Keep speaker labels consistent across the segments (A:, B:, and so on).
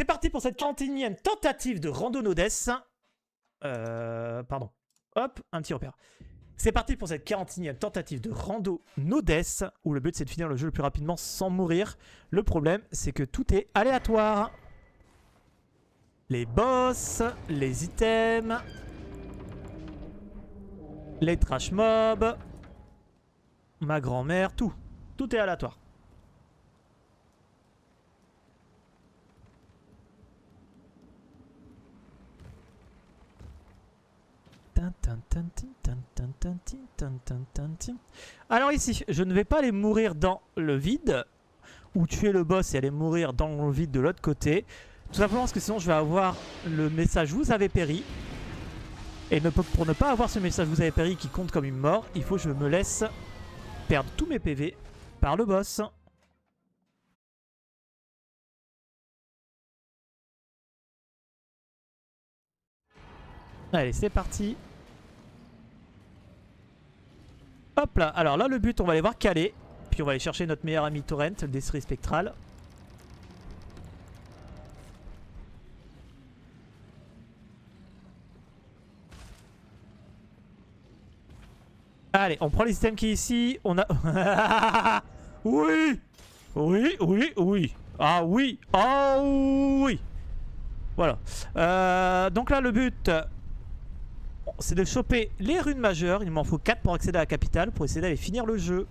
A: C'est parti pour cette 41e tentative de rando Nodès. Pardon. Hop, un petit repère. C'est parti pour cette 41e tentative de rando Nodès, où le but c'est de finir le jeu le plus rapidement sans mourir. Le problème, c'est que tout est aléatoire. Les boss, les items, les trash mobs, ma grand-mère, tout. Tout est aléatoire. Alors ici, je ne vais pas aller mourir dans le vide, ou tuer le boss et aller mourir dans le vide de l'autre côté. Tout simplement parce que sinon je vais avoir le message « Vous avez péri ». Et pour ne pas avoir ce message « Vous avez péri » qui compte comme une mort, il faut que je me laisse perdre tous mes PV par le boss. Allez, c'est parti. Hop là, alors là le but, on va aller voir Calais. Puis on va aller chercher notre meilleur ami Torrent, le Desserie Spectral. Allez, on prend les items qui est ici. On a... oui. Oui, oui, oui. Ah oui. Ah oui. Voilà. Donc là, le but, c'est de choper les runes majeures. Il m'en faut 4 pour accéder à la capitale, pour essayer d'aller finir le jeu.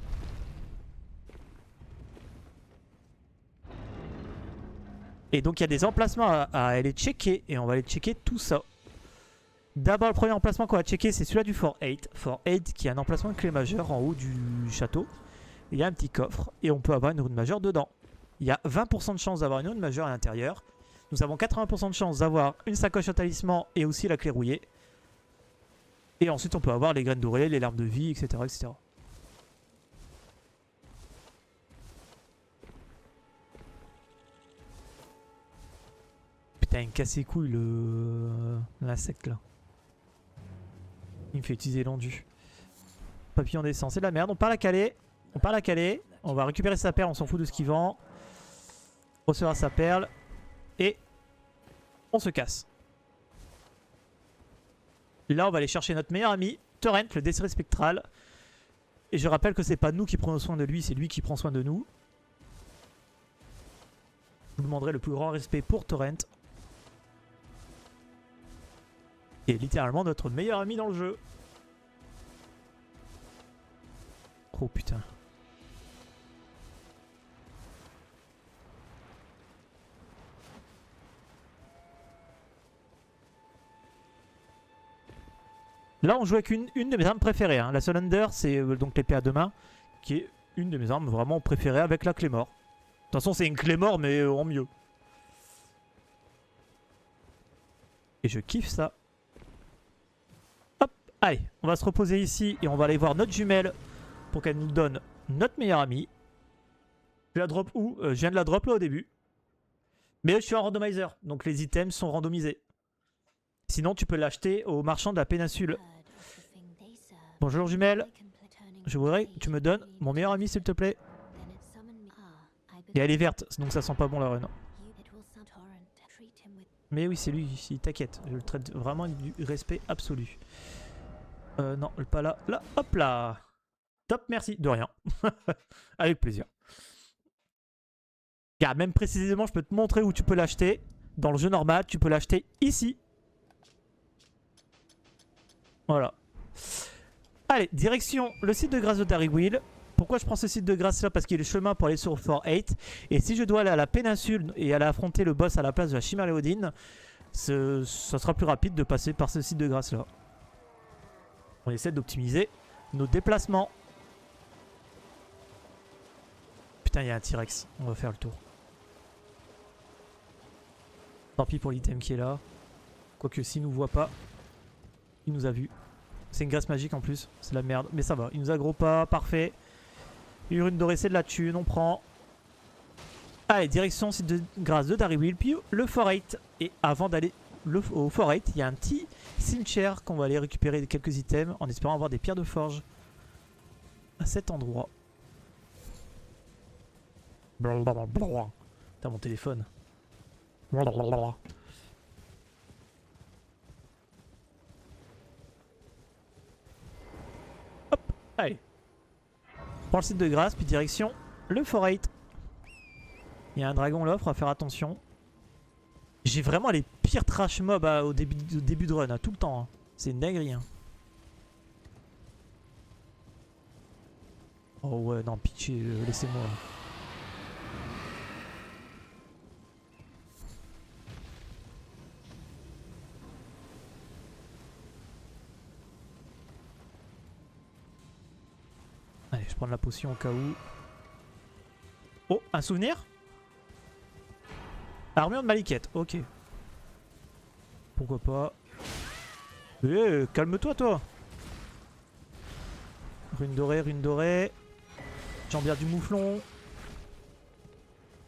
A: Et donc il y a des emplacements à aller checker. Et on va aller checker tout ça. D'abord, le premier emplacement qu'on va checker, c'est celui-là du Fort 8. Fort 8 qui est un emplacement de clé majeure en haut du château. Il y a un petit coffre et on peut avoir une rune majeure dedans. Il y a 20% de chance d'avoir une rune majeure à l'intérieur. Nous avons 80% de chance d'avoir une sacoche à talisman et aussi la clé rouillée. Et ensuite, on peut avoir les graines dorées, les larmes de vie, etc. etc. Putain, il me casse les couilles l'insecte là. Il me fait utiliser l'endu. Papillon d'essence, c'est de la merde. On part à Calais. On part à Calais. On va récupérer sa perle, on s'en fout de ce qu'il vend. Recevoir sa perle. Et on se casse. Là, on va aller chercher notre meilleur ami, Torrent, le Desserie Spectral. Et je rappelle que c'est pas nous qui prenons soin de lui, c'est lui qui prend soin de nous. Je vous demanderai le plus grand respect pour Torrent. Qui est littéralement notre meilleur ami dans le jeu. Oh putain. Là, on joue avec une de mes armes préférées. Hein. La Solander, c'est donc l'épée à deux mains, qui est une de mes armes vraiment préférées avec la Claymore. De toute façon, c'est une Claymore, mais en mieux. Et je kiffe ça. Hop, allez, on va se reposer ici et on va aller voir notre jumelle pour qu'elle nous donne notre meilleur ami. Je la drop où je viens de la drop là au début. Mais je suis un randomizer, donc les items sont randomisés. Sinon, tu peux l'acheter au marchand de la péninsule. Bonjour jumelle. Je voudrais que tu me donnes mon meilleur ami s'il te plaît. Et elle est verte, donc ça sent pas bon la run. Mais oui, c'est lui, t'inquiète. Je le traite vraiment avec du respect absolu. Non, pas là. Là, hop là. Top, merci. De rien. Avec plaisir. Car même précisément, je peux te montrer où tu peux l'acheter. Dans le jeu normal, tu peux l'acheter ici. Voilà. Allez, direction le site de grâce de Darrywheel. Pourquoi je prends ce site de grâce là? Parce qu'il y a le chemin pour aller sur Fort 8. Et si je dois aller à la péninsule et aller affronter le boss à la place de la Chimère Léodine, ça sera plus rapide de passer par ce site de grâce là. On essaie d'optimiser nos déplacements. Putain, il y a un T-Rex. On va faire le tour. Tant pis pour l'item qui est là. Quoique s'il nous voit pas, il nous a vu. C'est une graisse magique en plus. C'est la merde. Mais ça va. Il nous aggro pas. Parfait. Une rune dorée, c'est de la thune. On prend. Allez, direction site de grâce de Darrywheel. Puis le Fort 8. Et avant d'aller au Fort 8, il y a un petit cimetière qu'on va aller récupérer quelques items en espérant avoir des pierres de forge à cet endroit. T'as mon téléphone. Blablabla. Hop, allez. Prends le site de grâce, puis direction le Fort 8. Il y a un dragon là, faudra faire attention. J'ai vraiment les pires trash mobs au début de run, tout le temps. Hein. C'est une dinguerie. Hein. Oh ouais, non, pitié, laissez-moi. Allez, je prends la potion au cas où. Oh, un souvenir? Armure de Maliquette, ok. Pourquoi pas. Eh, calme-toi, toi. Rune dorée, rune dorée. Jambière du mouflon.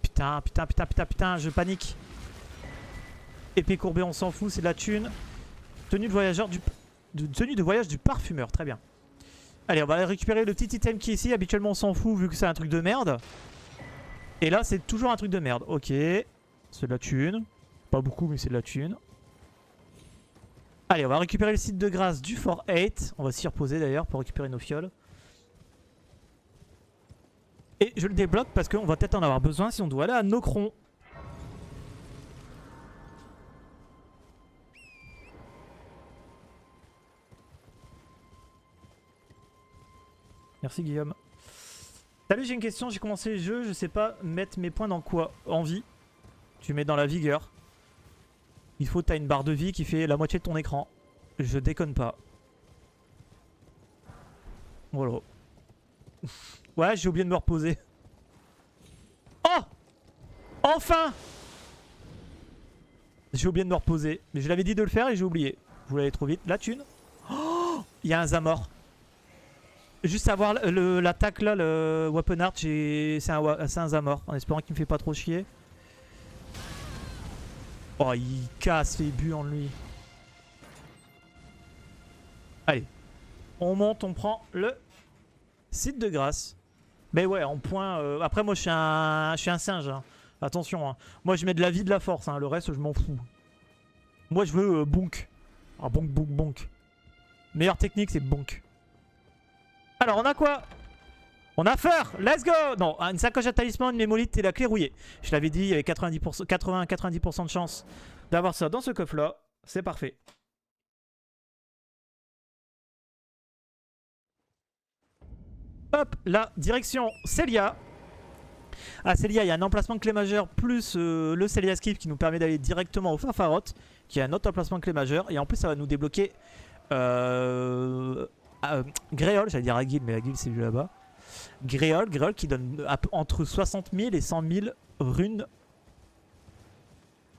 A: Putain, putain, putain, putain, putain, je panique. Épée courbée, on s'en fout, c'est de la thune. Tenue de voyageur du... tenue de voyage du parfumeur, très bien. Allez, on va aller récupérer le petit item qui est ici. Habituellement, on s'en fout vu que c'est un truc de merde. Et là, c'est toujours un truc de merde. Ok. C'est de la thune. Pas beaucoup, mais c'est de la thune. Allez, on va récupérer le site de grâce du Fort 8. On va s'y reposer d'ailleurs pour récupérer nos fioles. Et je le débloque parce qu'on va peut-être en avoir besoin si on doit aller à Nokron. Merci Guillaume. Salut, j'ai une question. J'ai commencé le jeu. Je sais pas mettre mes points dans quoi? En vie. Tu mets dans la vigueur. Il faut que tu as une barre de vie qui fait la moitié de ton écran. Je déconne pas. Voilà. Ouais, j'ai oublié de me reposer. Oh! Enfin! J'ai oublié de me reposer. Mais je l'avais dit de le faire et j'ai oublié. Je voulais aller trop vite. La thune. Oh! Il y a un Zamor. Juste savoir l'attaque là, le Weapon Art, c'est un Zamor. En espérant qu'il me fait pas trop chier. Oh, il casse les buts en lui. Allez. On monte, on prend le site de grâce. Mais ouais, en point... Après, moi, je suis un singe. Hein. Attention. Hein. Moi, je mets de la vie, de la force. Hein. Le reste, je m'en fous. Moi, je veux bonk. Ah, bonk, bonk, bonk. Meilleure technique, c'est bonk. Alors, on a quoi? On a Feur. Let's go. Non, une sacoche à talisman, une mémolite et la clé rouillée. Je l'avais dit, il y avait 80-90% de chance d'avoir ça dans ce coffre-là. C'est parfait. Hop, là, direction Célia. À Célia, il y a un emplacement de clé majeure plus le Célia Skip qui nous permet d'aller directement au Farfarot, qui est un autre emplacement de clé majeure. Et en plus, ça va nous débloquer Gréol, j'allais dire Aguil, mais Aguil c'est vu là-bas. Gréol qui donne entre 60 000 et 100 000 runes.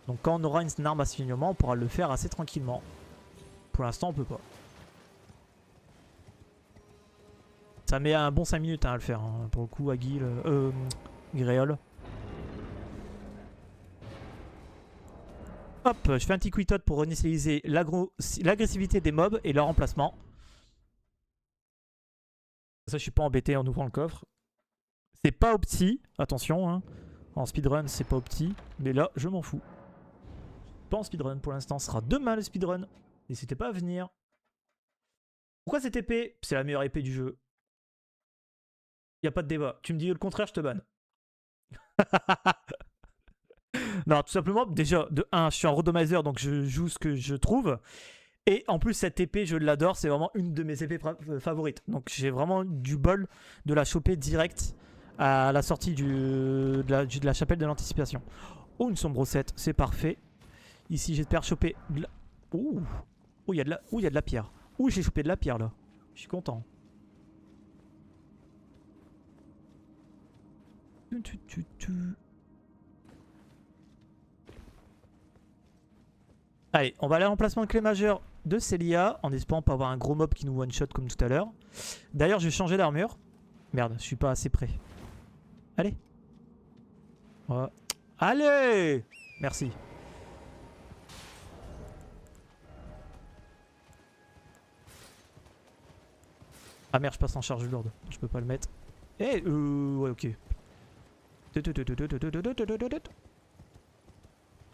A: Donc quand on aura une arme à signalement, on pourra le faire assez tranquillement. Pour l'instant, on peut pas. Ça met un bon 5 minutes hein, à le faire. Hein. Pour le coup, Aguil, Gréol. Hop, je fais un petit quitot pour réinitialiser l'agressivité des mobs et leur emplacement. Ça, je suis pas embêté en ouvrant le coffre. C'est pas opti, attention. Hein. En speedrun, c'est pas opti. Mais là, je m'en fous. Pas en speedrun pour l'instant. Ce sera demain le speedrun. N'hésitez pas à venir. Pourquoi cette épée? C'est la meilleure épée du jeu. Y a pas de débat. Tu me dis le contraire, je te banne. Non, tout simplement, déjà, de 1, je suis un randomizer, donc je joue ce que je trouve. Et en plus, cette épée, je l'adore, c'est vraiment une de mes épées favorites. Donc j'ai vraiment du bol de la choper direct à la sortie de la chapelle de l'anticipation. Oh, une sombre 7, c'est parfait. Ici, j'espère choper... Ouh, il y a de la pierre. Ouh, j'ai chopé de la pierre, là. Je suis content. Allez, on va aller à l'emplacement de clé majeure de Célia, en espérant pas avoir un gros mob qui nous one-shot comme tout à l'heure. D'ailleurs, je vais changer d'armure. Merde, je suis pas assez près. Allez. Ouais. Allez! Merci. Ah merde, je passe en charge lourde. Je peux pas le mettre. Eh, ouais, ok.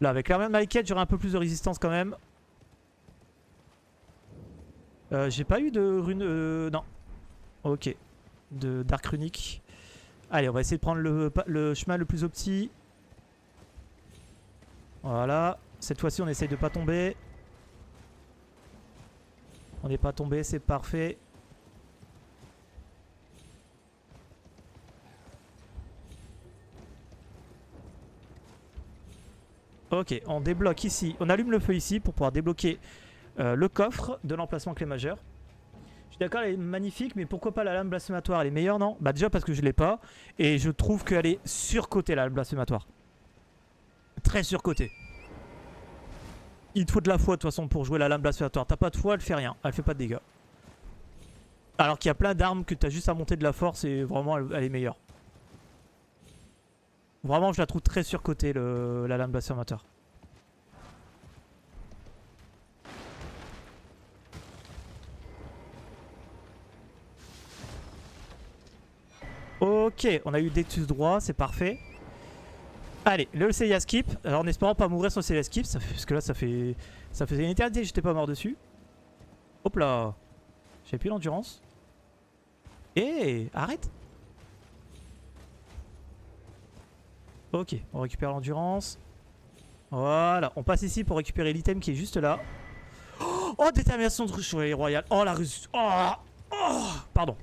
A: Là, avec l'armure de Maliketh, j'aurai un peu plus de résistance quand même. J'ai pas eu de rune... non. Ok. De Dark Runic. Allez, on va essayer de prendre le chemin le plus opti. Voilà. Cette fois-ci, on essaye de pas tomber. On n'est pas tombé, c'est parfait. Ok, on débloque ici. On allume le feu ici pour pouvoir débloquer le coffre de l'emplacement clé majeure. Je suis d'accord, elle est magnifique, mais pourquoi pas la lame blasphématoire? Elle est meilleure, non? Bah déjà parce que je l'ai pas. Et je trouve qu'elle est surcotée, la lame blasphématoire. Très surcotée. Il te faut de la foi de toute façon pour jouer la lame blasphématoire. T'as pas de foi, elle fait rien. Elle fait pas de dégâts. Alors qu'il y a plein d'armes que t'as juste à monter de la force et vraiment elle est meilleure. Vraiment, je la trouve très surcotée, la lame blasphématoire. Ok, on a eu Détus droit, c'est parfait. Allez, le Célia skip. Alors en espérant pas mourir sur Célia skip, parce que là ça faisait une éternité que j'étais pas mort dessus. Hop là. J'avais plus l'endurance. Eh, arrête. Ok, on récupère l'endurance. Voilà, on passe ici pour récupérer l'item qui est juste là. Oh, détermination de chevalier royal. Oh, la ruse. Oh, pardon.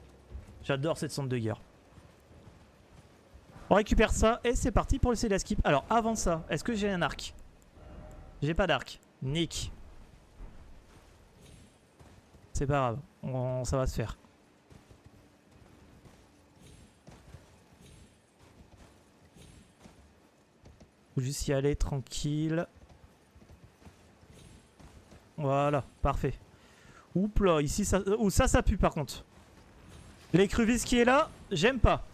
A: J'adore cette sonde de guerre. On récupère ça et c'est parti pour le Célia skip. Alors, avant ça, est-ce que j'ai un arc? J'ai pas d'arc. Nick. C'est pas grave, ça va se faire. Faut juste y aller tranquille. Voilà, parfait. Oups là, ici ça... ça pue par contre. L'écrevisse qui est là, j'aime pas.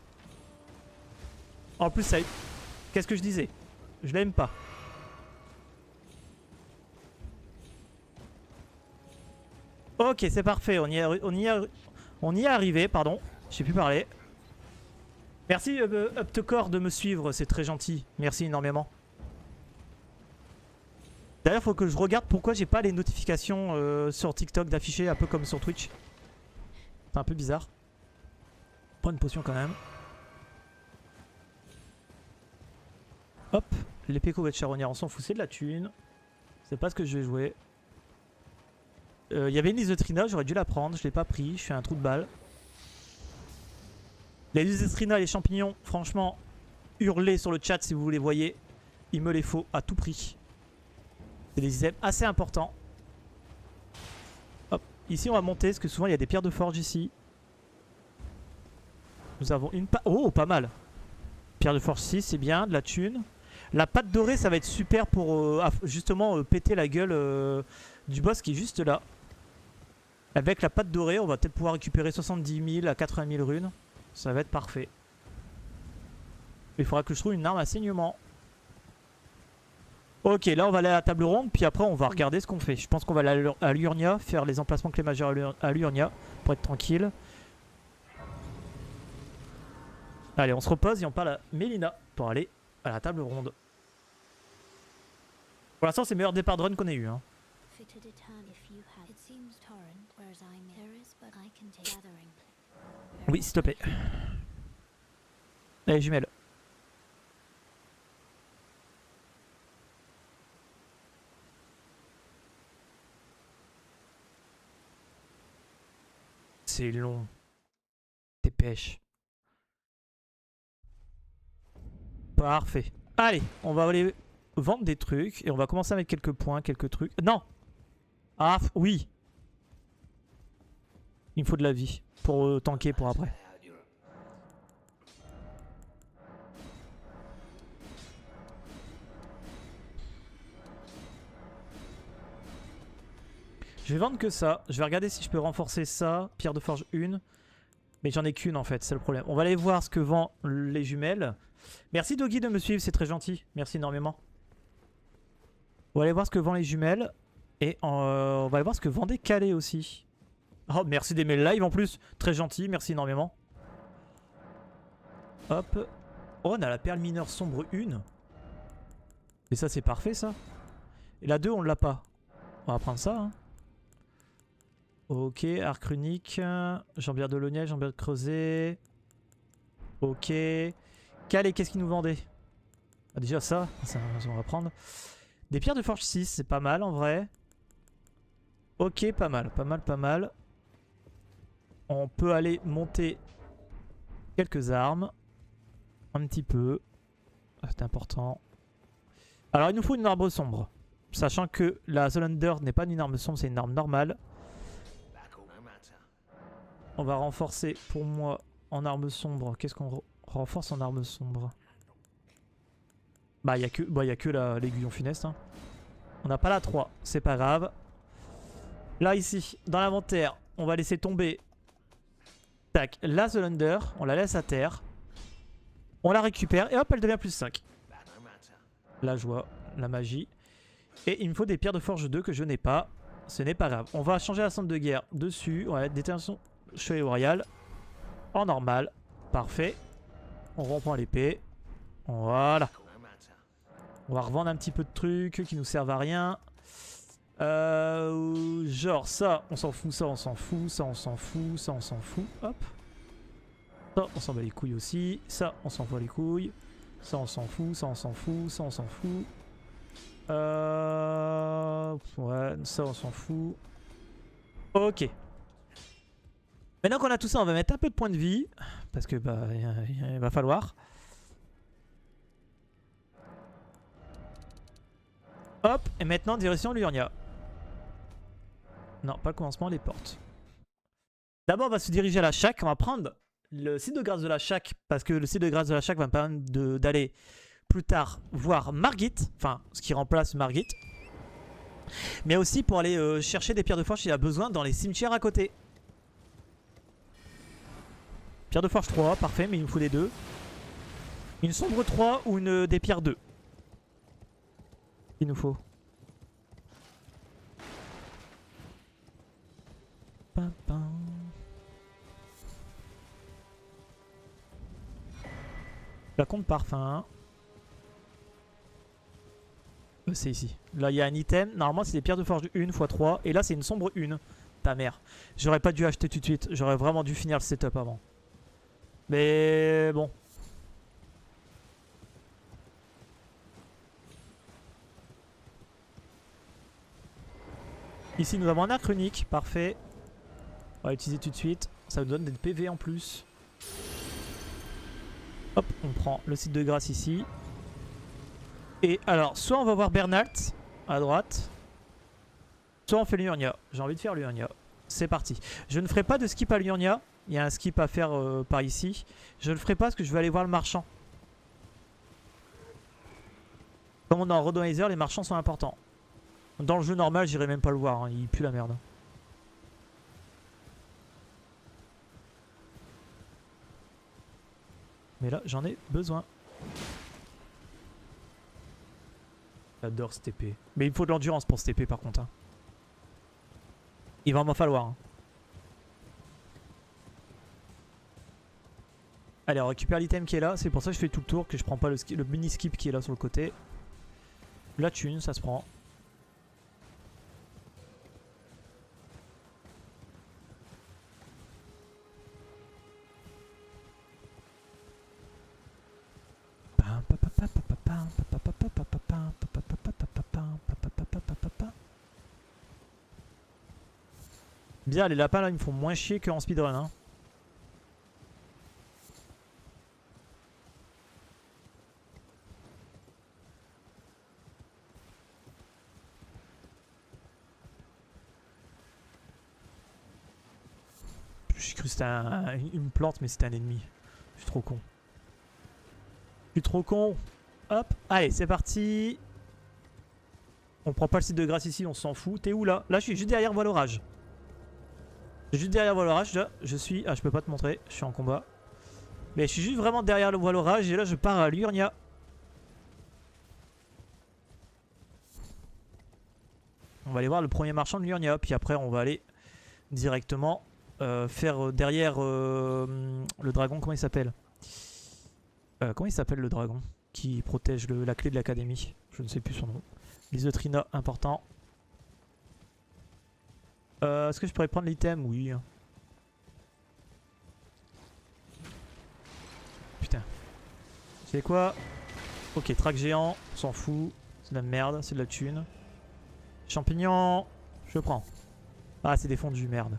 A: En plus ça... Qu'est-ce que je disais? Je l'aime pas. Ok, c'est parfait, on y est arrivé, pardon. Je sais plus parler. Merci Uptocore de me suivre, c'est très gentil. Merci énormément. D'ailleurs, faut que je regarde pourquoi j'ai pas les notifications sur TikTok d'afficher un peu comme sur Twitch. C'est un peu bizarre. Prends une potion quand même. Hop, l'épée Courette Charognard, on s'en fout, c'est de la thune. C'est pas ce que je vais jouer. Il y avait une liste de Trina, j'aurais dû la prendre, je l'ai pas pris, je fais un trou de balle. Les listes de Trina et les champignons, franchement, hurlez sur le chat si vous les voyez. Il me les faut à tout prix. C'est des items assez importants. Hop, ici on va monter parce que souvent il y a des pierres de forge ici. Nous avons une oh, pas mal. Pierre de forge 6, c'est bien, de la thune. La pâte dorée, ça va être super pour justement péter la gueule du boss qui est juste là. Avec la pâte dorée, on va peut-être pouvoir récupérer 70 000 à 80 000 runes. Ça va être parfait. Il faudra que je trouve une arme à saignement. Ok, là on va aller à la table ronde, puis après on va regarder ce qu'on fait. Je pense qu'on va aller à Liurnia, faire les emplacements clés majeures à Liurnia, pour être tranquille. Allez, on se repose et on parle à Mélina pour aller à la table ronde. Pour l'instant, c'est le meilleur départ de run qu'on ait eu. Hein. Oui, s'il te plaît. Allez, jumelle. C'est long. Dépêche. Parfait. Allez, on va aller vendre des trucs et on va commencer avec quelques points, quelques trucs. Non. Ah, oui. Il me faut de la vie pour tanker pour après. Je vais vendre que ça. Je vais regarder si je peux renforcer ça. Pierre de forge 1. Mais j'en ai qu'une en fait, c'est le problème. On va aller voir ce que vend les jumelles. Merci Doggy de me suivre, c'est très gentil. Merci énormément. On va aller voir ce que vend les jumelles. Et on va aller voir ce que vendait Calais aussi. Oh, merci d'aimer le live en plus. Très gentil, merci énormément. Hop. Oh, on a la perle mineure sombre 1. Et ça c'est parfait ça. Et la 2 on l'a pas. On va prendre ça. Hein. Ok, arc runique. Jambière de Lognac, jambière de Creuset. Ok. Calais, qu'est-ce qu'il nous vendait? Ah, déjà ça on va prendre. Des pierres de forge 6, c'est pas mal en vrai. Ok, pas mal, pas mal, pas mal. On peut aller monter quelques armes. Un petit peu. C'est important. Alors il nous faut une arme sombre. Sachant que la Solander n'est pas une arme sombre, c'est une arme normale. On va renforcer pour moi en arme sombre. Qu'est-ce qu'on renforce en arme sombre? Bah il n'y a que l'aiguillon funeste. Hein. On n'a pas la 3, c'est pas grave. Là ici, dans l'inventaire, on va laisser tomber. Tac, la Solander, on la laisse à terre. On la récupère et hop, elle devient plus 5. La joie, la magie. Et il me faut des pierres de forge 2 que je n'ai pas. Ce n'est pas grave. On va changer la centre de guerre dessus. On va mettre détention chevalier royal. En normal. Parfait. On reprend l'épée. Voilà. On va revendre un petit peu de trucs qui nous servent à rien. Genre ça, on s'en fout, ça on s'en fout, ça on s'en fout, ça on s'en fout. Hop. Ça on s'en bat les couilles aussi. Ça on s'en bat les couilles. Ça on s'en fout, ça on s'en fout, ça on s'en fout. Ouais, ça on s'en fout. Ok. Maintenant qu'on a tout ça, on va mettre un peu de points de vie. Parce que bah il va falloir. Hop, et maintenant direction l'Urnia. Non, pas le commencement, les portes. D'abord, on va se diriger à la Shack. On va prendre le site de grâce de la Shack. Parce que le site de grâce de la Shack va me permettre d'aller plus tard voir Margit. Enfin, ce qui remplace Margit. Mais aussi pour aller chercher des pierres de forge s'il y a besoin dans les cimetières à côté. Pierre de forge 3, parfait, mais il nous faut les deux. Une sombre 3 ou une des pierres 2. Il nous faut. Flacon de parfum. C'est ici. Là, il y a un item. Normalement, c'est des pierres de forge 1 x 3. Et là, c'est une sombre 1. Ta mère. J'aurais pas dû acheter tout de suite. J'aurais vraiment dû finir le setup avant. Mais bon. Ici, nous avons un arc runique. Parfait. On va l'utiliser tout de suite. Ça nous donne des PV en plus. Hop, on prend le site de grâce ici. Et alors, soit on va voir Bernalt à droite, soit on fait l'Urnia. J'ai envie de faire l'Urnia. C'est parti. Je ne ferai pas de skip à l'Urnia. Il y a un skip à faire par ici. Je ne le ferai pas parce que je vais aller voir le marchand. Comme on est en randomizer, les marchands sont importants. Dans le jeu normal, j'irai même pas le voir. Hein. Il pue la merde. Mais là, j'en ai besoin. J'adore cette épée. Mais il me faut de l'endurance pour cette épée par contre. Hein. Il va m'en falloir. Hein. Allez, on récupère l'item qui est là. C'est pour ça que je fais tout le tour, que je prends pas le mini skip qui est là sur le côté. La thune, ça se prend. Bien, les lapins là, ils me font moins chier qu'en speedrun. Hein. J'ai cru que c'était une plante, mais c'était un ennemi. Je suis trop con. Je suis trop con. Hop, allez, c'est parti. On prend pas le site de grâce ici, on s'en fout. T'es où là? Là, je suis juste derrière Voile Orage. Juste derrière Voile Orage, là, je suis... Ah, je peux pas te montrer, je suis en combat. Mais je suis juste vraiment derrière le Voile Orage et là, je pars à l'Urnia. On va aller voir le premier marchand de l'Urnia, puis après, on va aller directement faire derrière le dragon. Comment il s'appelle? Comment il s'appelle le dragon? qui protège la clé de l'académie. Je ne sais plus son nom. Lysotrina, important. Est-ce que je pourrais prendre l'item? Oui. Putain. C'est quoi? Ok, track géant, on s'en fout. C'est de la merde, c'est de la thune. Champignon, je prends. Ah, c'est défendu, merde.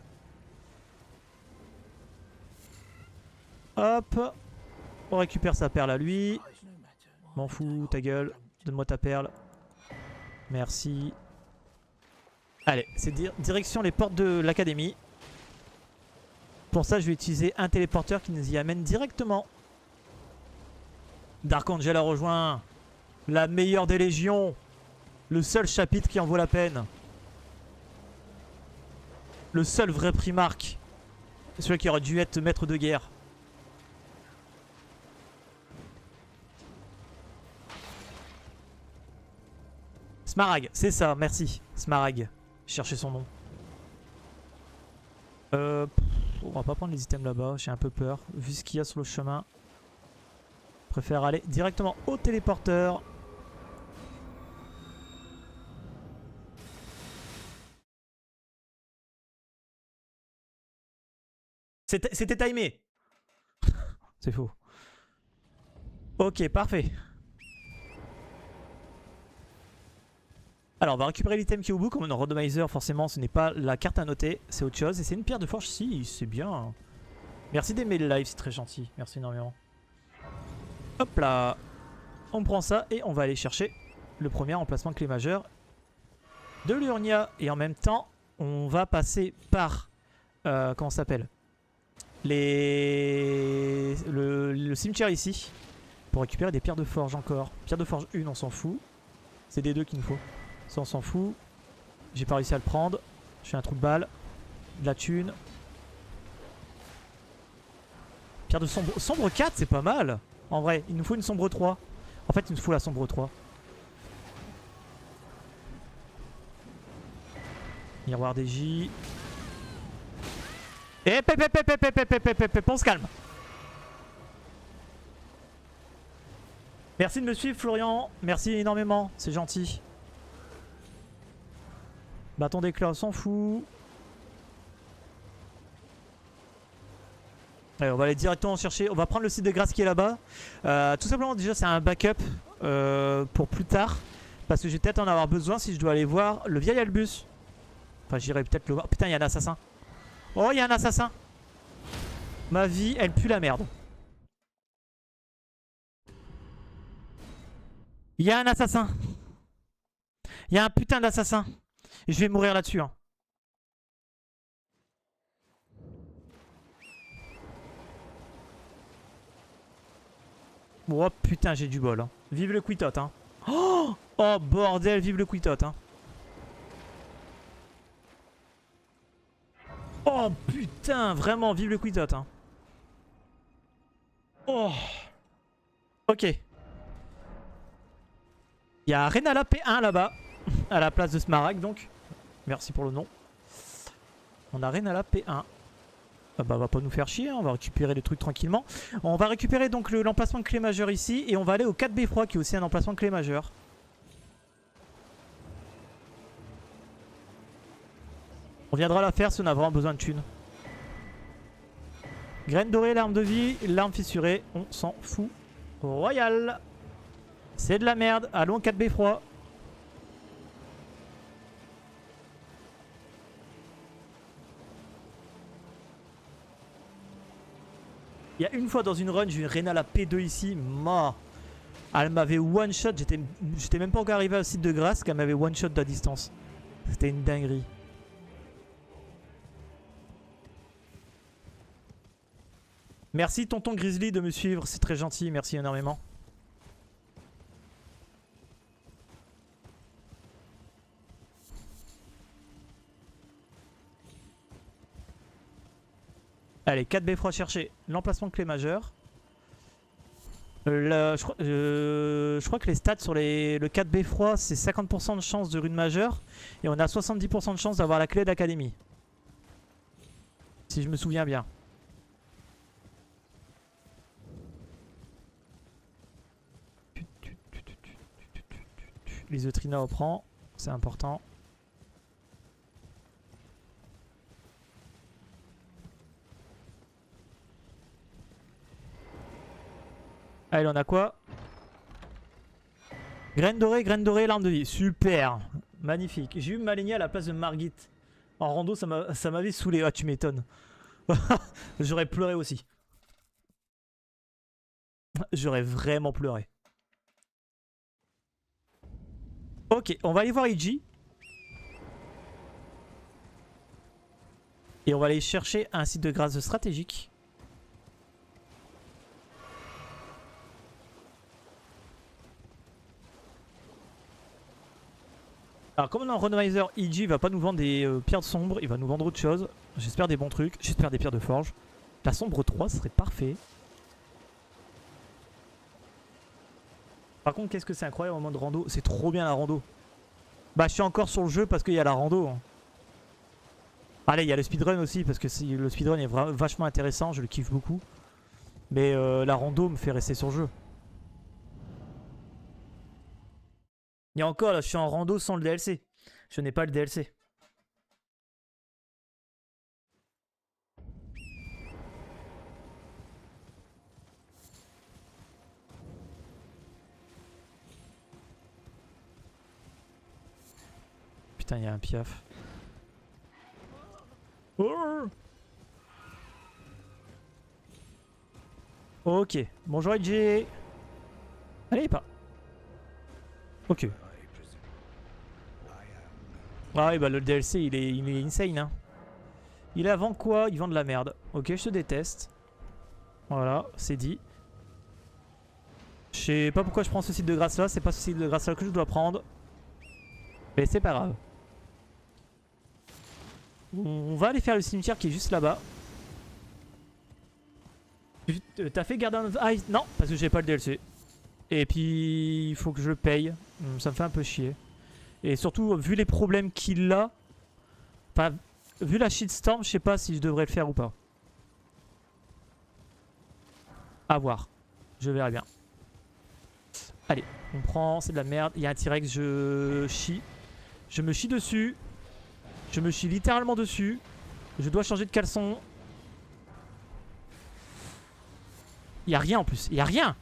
A: Hop. On récupère sa perle à lui. M'en fous, ta gueule. Donne-moi ta perle. Merci. Allez, c'est direction les portes de l'académie. Pour ça, je vais utiliser un téléporteur qui nous y amène directement. Dark Angel a rejoint. La meilleure des légions. Le seul chapitre qui en vaut la peine. Le seul vrai primarque. Celui qui aurait dû être maître de guerre. Smaragd, c'est ça, merci. Smaragd. Cherchez son nom. On va pas prendre les items là-bas, j'ai un peu peur. Vu ce qu'il y a sur le chemin. Je préfère aller directement au téléporteur. C'était timé. C'est faux. Ok, parfait. Alors on va récupérer l'item qui est au bout. Comme un randomizer, forcément ce n'est pas la carte à noter, c'est autre chose. Et c'est une pierre de forge, si, c'est bien. Merci d'aimer le live, c'est très gentil. Merci énormément. Hop là. On prend ça et on va aller chercher le premier emplacement clé majeure de l'Urnia. Et en même temps, on va passer par... comment ça s'appelle, le cimetière ici. Pour récupérer des pierres de forge encore. Pierre de forge 1, on s'en fout. C'est des deux qu'il nous faut. Ça, on s'en fout. J'ai pas réussi à le prendre. Je fais un trou de balle. De la thune. Pierre de sombre. Sombre 4, c'est pas mal. En vrai, il nous faut une sombre 3. En fait, il nous faut la sombre 3. Miroir DJ. Et on se calme. Merci de me suivre, Florian. Merci énormément. C'est gentil. Bâton d'éclat, on s'en fout. Allez, on va aller directement chercher. On va prendre le site de grâce qui est là-bas. Tout simplement, déjà, c'est un backup pour plus tard. Parce que je vais peut-être en avoir besoin si je dois aller voir le vieil Albus. Enfin, j'irai peut-être le voir. Putain, il y a un assassin. Oh, il y a un assassin. Ma vie, elle pue la merde. Il y a un assassin. Il y a un putain d'assassin. Et je vais mourir là-dessus. Hein. Oh putain, j'ai du bol. Hein. Vive le Quitot. Hein. Oh, oh bordel, vive le Quitot. Hein. Oh putain, vraiment, vive le Quitot. Hein. Oh. Ok. Il y a Renala P1 là-bas. À la place de Smaragd donc. Merci pour le nom. On a Renala P1. Ah bah, va pas nous faire chier, hein. On va récupérer les trucs tranquillement. On va récupérer donc l'emplacement de clé majeure ici. Et on va aller au 4 Beffroi qui est aussi un emplacement de clé majeure. On viendra la faire si on a vraiment besoin de thunes. Graine dorée, l'arme de vie, l'arme fissurée, on s'en fout. Royal. C'est de la merde. Allons 4 Beffroi. Il y a une fois dans une run, j'ai eu une Renala P2 ici. Mort. Elle m'avait one shot. J'étais même pas encore arrivé au site de grâce qu'elle m'avait one shot de la distance. C'était une dinguerie. Merci tonton Grizzly de me suivre. C'est très gentil. Merci énormément. Allez, 4 Beffroi chercher l'emplacement de clé majeure. Je crois que les stats sur le 4 Beffroi, c'est 50% de chance de rune majeure. Et on a 70% de chance d'avoir la clé d'académie. Si je me souviens bien. Les Eutrina on prend, c'est important. Allez, on a quoi? Graine dorée, larme de vie. Super. Magnifique. J'ai eu Malenia à la place de Margit. En rando, ça m'avait saoulé. Ah, tu m'étonnes. J'aurais pleuré aussi. J'aurais vraiment pleuré. Ok, on va aller voir Iji. Et on va aller chercher un site de grâce stratégique. Alors comme on est en randomizer, Iji va pas nous vendre des pierres sombres, il va nous vendre autre chose. J'espère des bons trucs, j'espère des pierres de forge. La sombre 3 serait parfait. Par contre qu'est-ce que c'est incroyable en mode rando, c'est trop bien la rando. Bah je suis encore sur le jeu parce qu'il y a la rando. Hein. Allez il y a le speedrun aussi parce que le speedrun est vachement intéressant, je le kiffe beaucoup. Mais la rando me fait rester sur le jeu. Et encore là, je suis en rando sans le DLC. Je n'ai pas le DLC. Putain, il y a un piaf. Oh, ok. Bonjour EJ. Allez, pas. Ok. Ah oui, bah le DLC, il est insane. Hein. Il est avant quoi? Il vend de la merde. Ok, je te déteste. Voilà, c'est dit. Je sais pas pourquoi je prends ce site de grâce là. C'est pas ce site de grâce là que je dois prendre. Mais c'est pas grave. On va aller faire le cimetière qui est juste là-bas. T'as fait Garden of Ice? Non, parce que j'ai pas le DLC. Et puis, il faut que je le paye. Ça me fait un peu chier. Et surtout, vu les problèmes qu'il a, enfin, vu la shitstorm, je sais pas si je devrais le faire ou pas. À voir. Je verrai bien. Allez, on prend, c'est de la merde. Il y a un T-Rex, je chie. Je me chie dessus. Je me chie littéralement dessus. Je dois changer de caleçon. Il y a rien en plus. Il y a rien.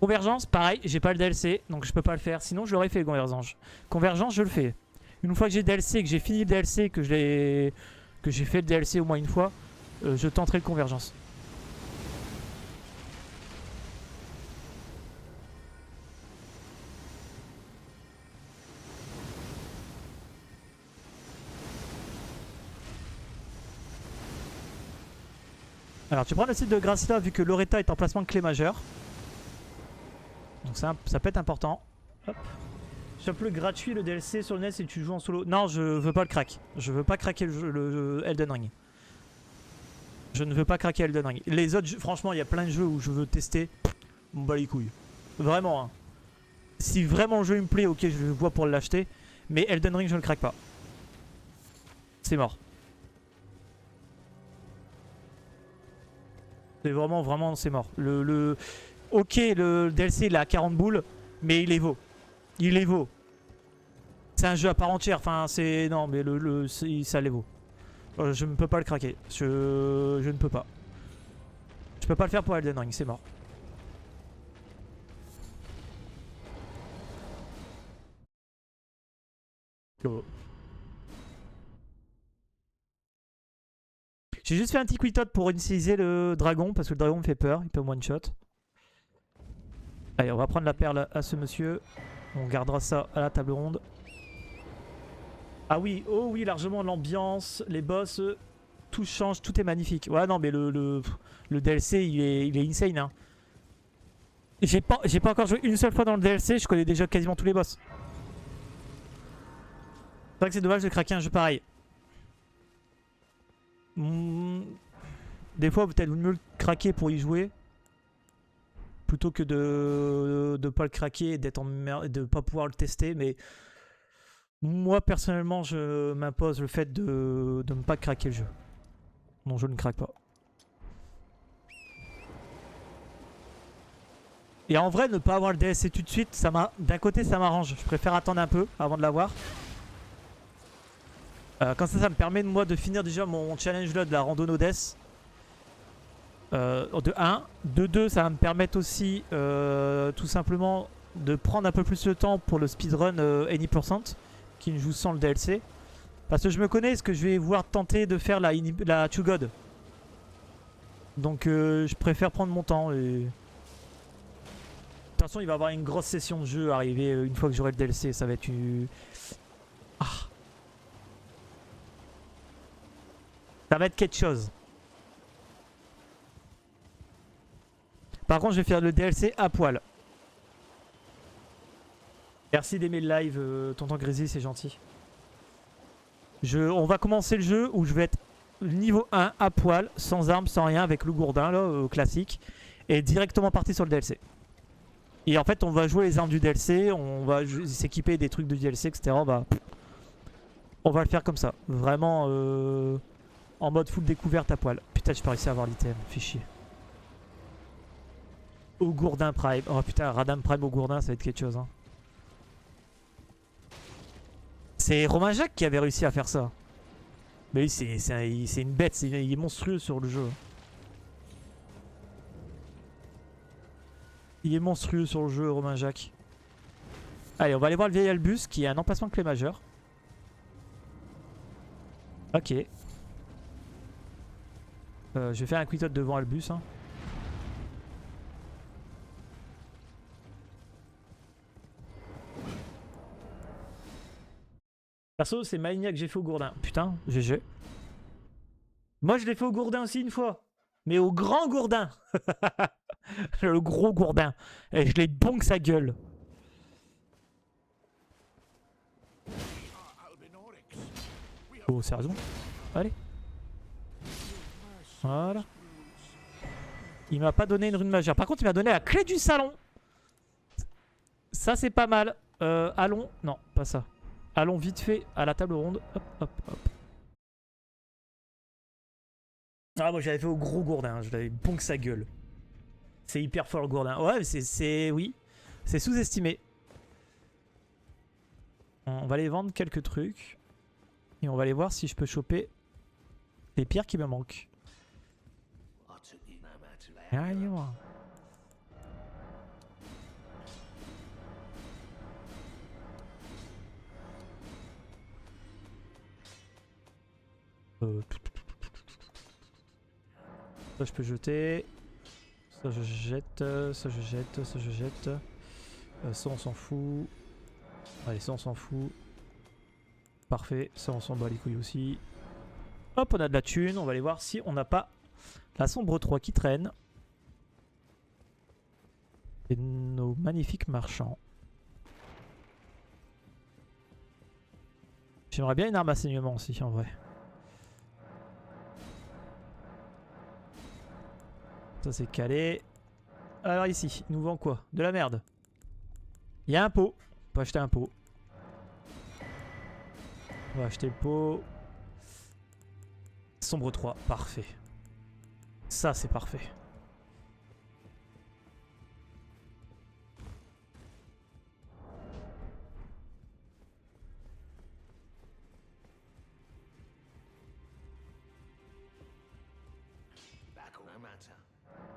A: Convergence, pareil, j'ai pas le DLC, donc je peux pas le faire. Sinon, je l'aurais fait, Convergence. Convergence, je le fais. Une fois que j'ai le DLC, que j'ai fini le DLC, que j'ai fait le DLC au moins une fois, je tenterai le Convergence. Alors, tu prends le site de grâce là, vu que Loretta est en placement de clé majeure. Donc ça peut être important. Hop. Chope le gratuit, le DLC sur le NES et tu joues en solo. Non, je veux pas le crack. Je veux pas craquer le Elden Ring. Je ne veux pas craquer Elden Ring. Les autres, franchement, il y a plein de jeux où je veux tester. On bat les couilles. Vraiment. Hein. Si vraiment le jeu me plaît, ok, je le vois pour l'acheter. Mais Elden Ring, je ne le craque pas. C'est mort. C'est vraiment, c'est mort. Ok, le DLC, il a 40 boules, mais il les vaut. Il les vaut. C'est un jeu à part entière. Enfin, c'est... Non, mais ça les vaut. Je ne peux pas le craquer. Je ne peux pas. Je peux pas le faire pour Elden Ring, c'est mort. Oh. J'ai juste fait un petit quick pour utiliser le dragon, parce que le dragon me fait peur, il peut one shot. Allez, on va prendre la perle à ce monsieur. On gardera ça à la table ronde. Ah oui, oh oui, largement l'ambiance, les boss, tout change, tout est magnifique. Ouais, non, mais le DLC, il est insane. Hein. J'ai pas encore joué une seule fois dans le DLC, je connais déjà quasiment tous les boss. C'est vrai que c'est dommage de craquer un jeu pareil. Des fois, peut-être mieux le craquer pour y jouer. Plutôt que de pas le craquer et de pas pouvoir le tester. Mais moi, personnellement, je m'impose le fait de ne pas craquer le jeu. Non, je ne craque pas. Et en vrai, ne pas avoir le DLC tout de suite, d'un côté ça m'arrange. Je préfère attendre un peu avant de l'avoir. Comme ça me permet moi de finir déjà mon challenge là de la rando Nodès. De 1. De 2, ça va me permettre aussi tout simplement de prendre un peu plus de temps pour le speedrun Any% qui ne joue sans le DLC. Parce que je me connais, ce que je vais vouloir tenter de faire la Two God. Donc je préfère prendre mon temps. Et... de toute façon, il va y avoir une grosse session de jeu arriver une fois que j'aurai le DLC. Ça va être une... Ah. Ça va être quelque chose. Par contre, je vais faire le DLC à poil. Merci d'aimer le live, Tonton Grizzly, c'est gentil. On va commencer le jeu où je vais être niveau 1 à poil, sans armes, sans rien, avec le gourdin là, classique. Et directement parti sur le DLC. Et en fait, on va jouer les armes du DLC, on va s'équiper des trucs de DLC, etc. On va le faire comme ça. Vraiment en mode full découverte à poil. Putain, j'ai pas réussi à avoir l'item, fais chier. Au gourdin prime. Oh putain, Radam prime au gourdin, ça va être quelque chose. Hein. C'est Romain Jacques qui avait réussi à faire ça. Mais lui, c'est une bête, il est monstrueux sur le jeu. Il est monstrueux sur le jeu, Romain Jacques. Allez, on va aller voir le vieil Albus qui est un emplacement de clé majeure. Ok. Je vais faire un quitot devant Albus. Hein. Perso, c'est Malignac que j'ai fait au gourdin. Putain, GG. Moi, je l'ai fait au gourdin aussi une fois. Mais au grand gourdin. Le gros gourdin. Et je l'ai bonk sa gueule. Oh, sérieusement? Allez. Voilà. Il m'a pas donné une rune majeure. Par contre, il m'a donné la clé du salon. Ça, c'est pas mal. Allons. Non, pas ça. Allons vite fait à la table ronde. Hop, hop, hop. Ah, moi j'avais fait au gros gourdin. Hein. Je l'avais bonk sa gueule. C'est hyper fort le gourdin. Ouais, c'est oui. C'est sous-estimé. On va aller vendre quelques trucs. Et on va aller voir si je peux choper les pierres qui me manquent. Allez, voir. Ça je peux jeter. Ça je jette. Ça je jette. Ça je jette. Ça on s'en fout. Allez, ça on s'en fout. Parfait. Ça on s'en bat les couilles aussi. Hop, on a de la thune. On va aller voir si on n'a pas la sombre 3 qui traîne. Et nos magnifiques marchands. J'aimerais bien une arme à saignement aussi en vrai. Ça c'est calé. Alors ici, il nous vend quoi? De la merde. Il y a un pot. On peut acheter un pot. On va acheter le pot. Sombre 3, parfait. Ça c'est parfait.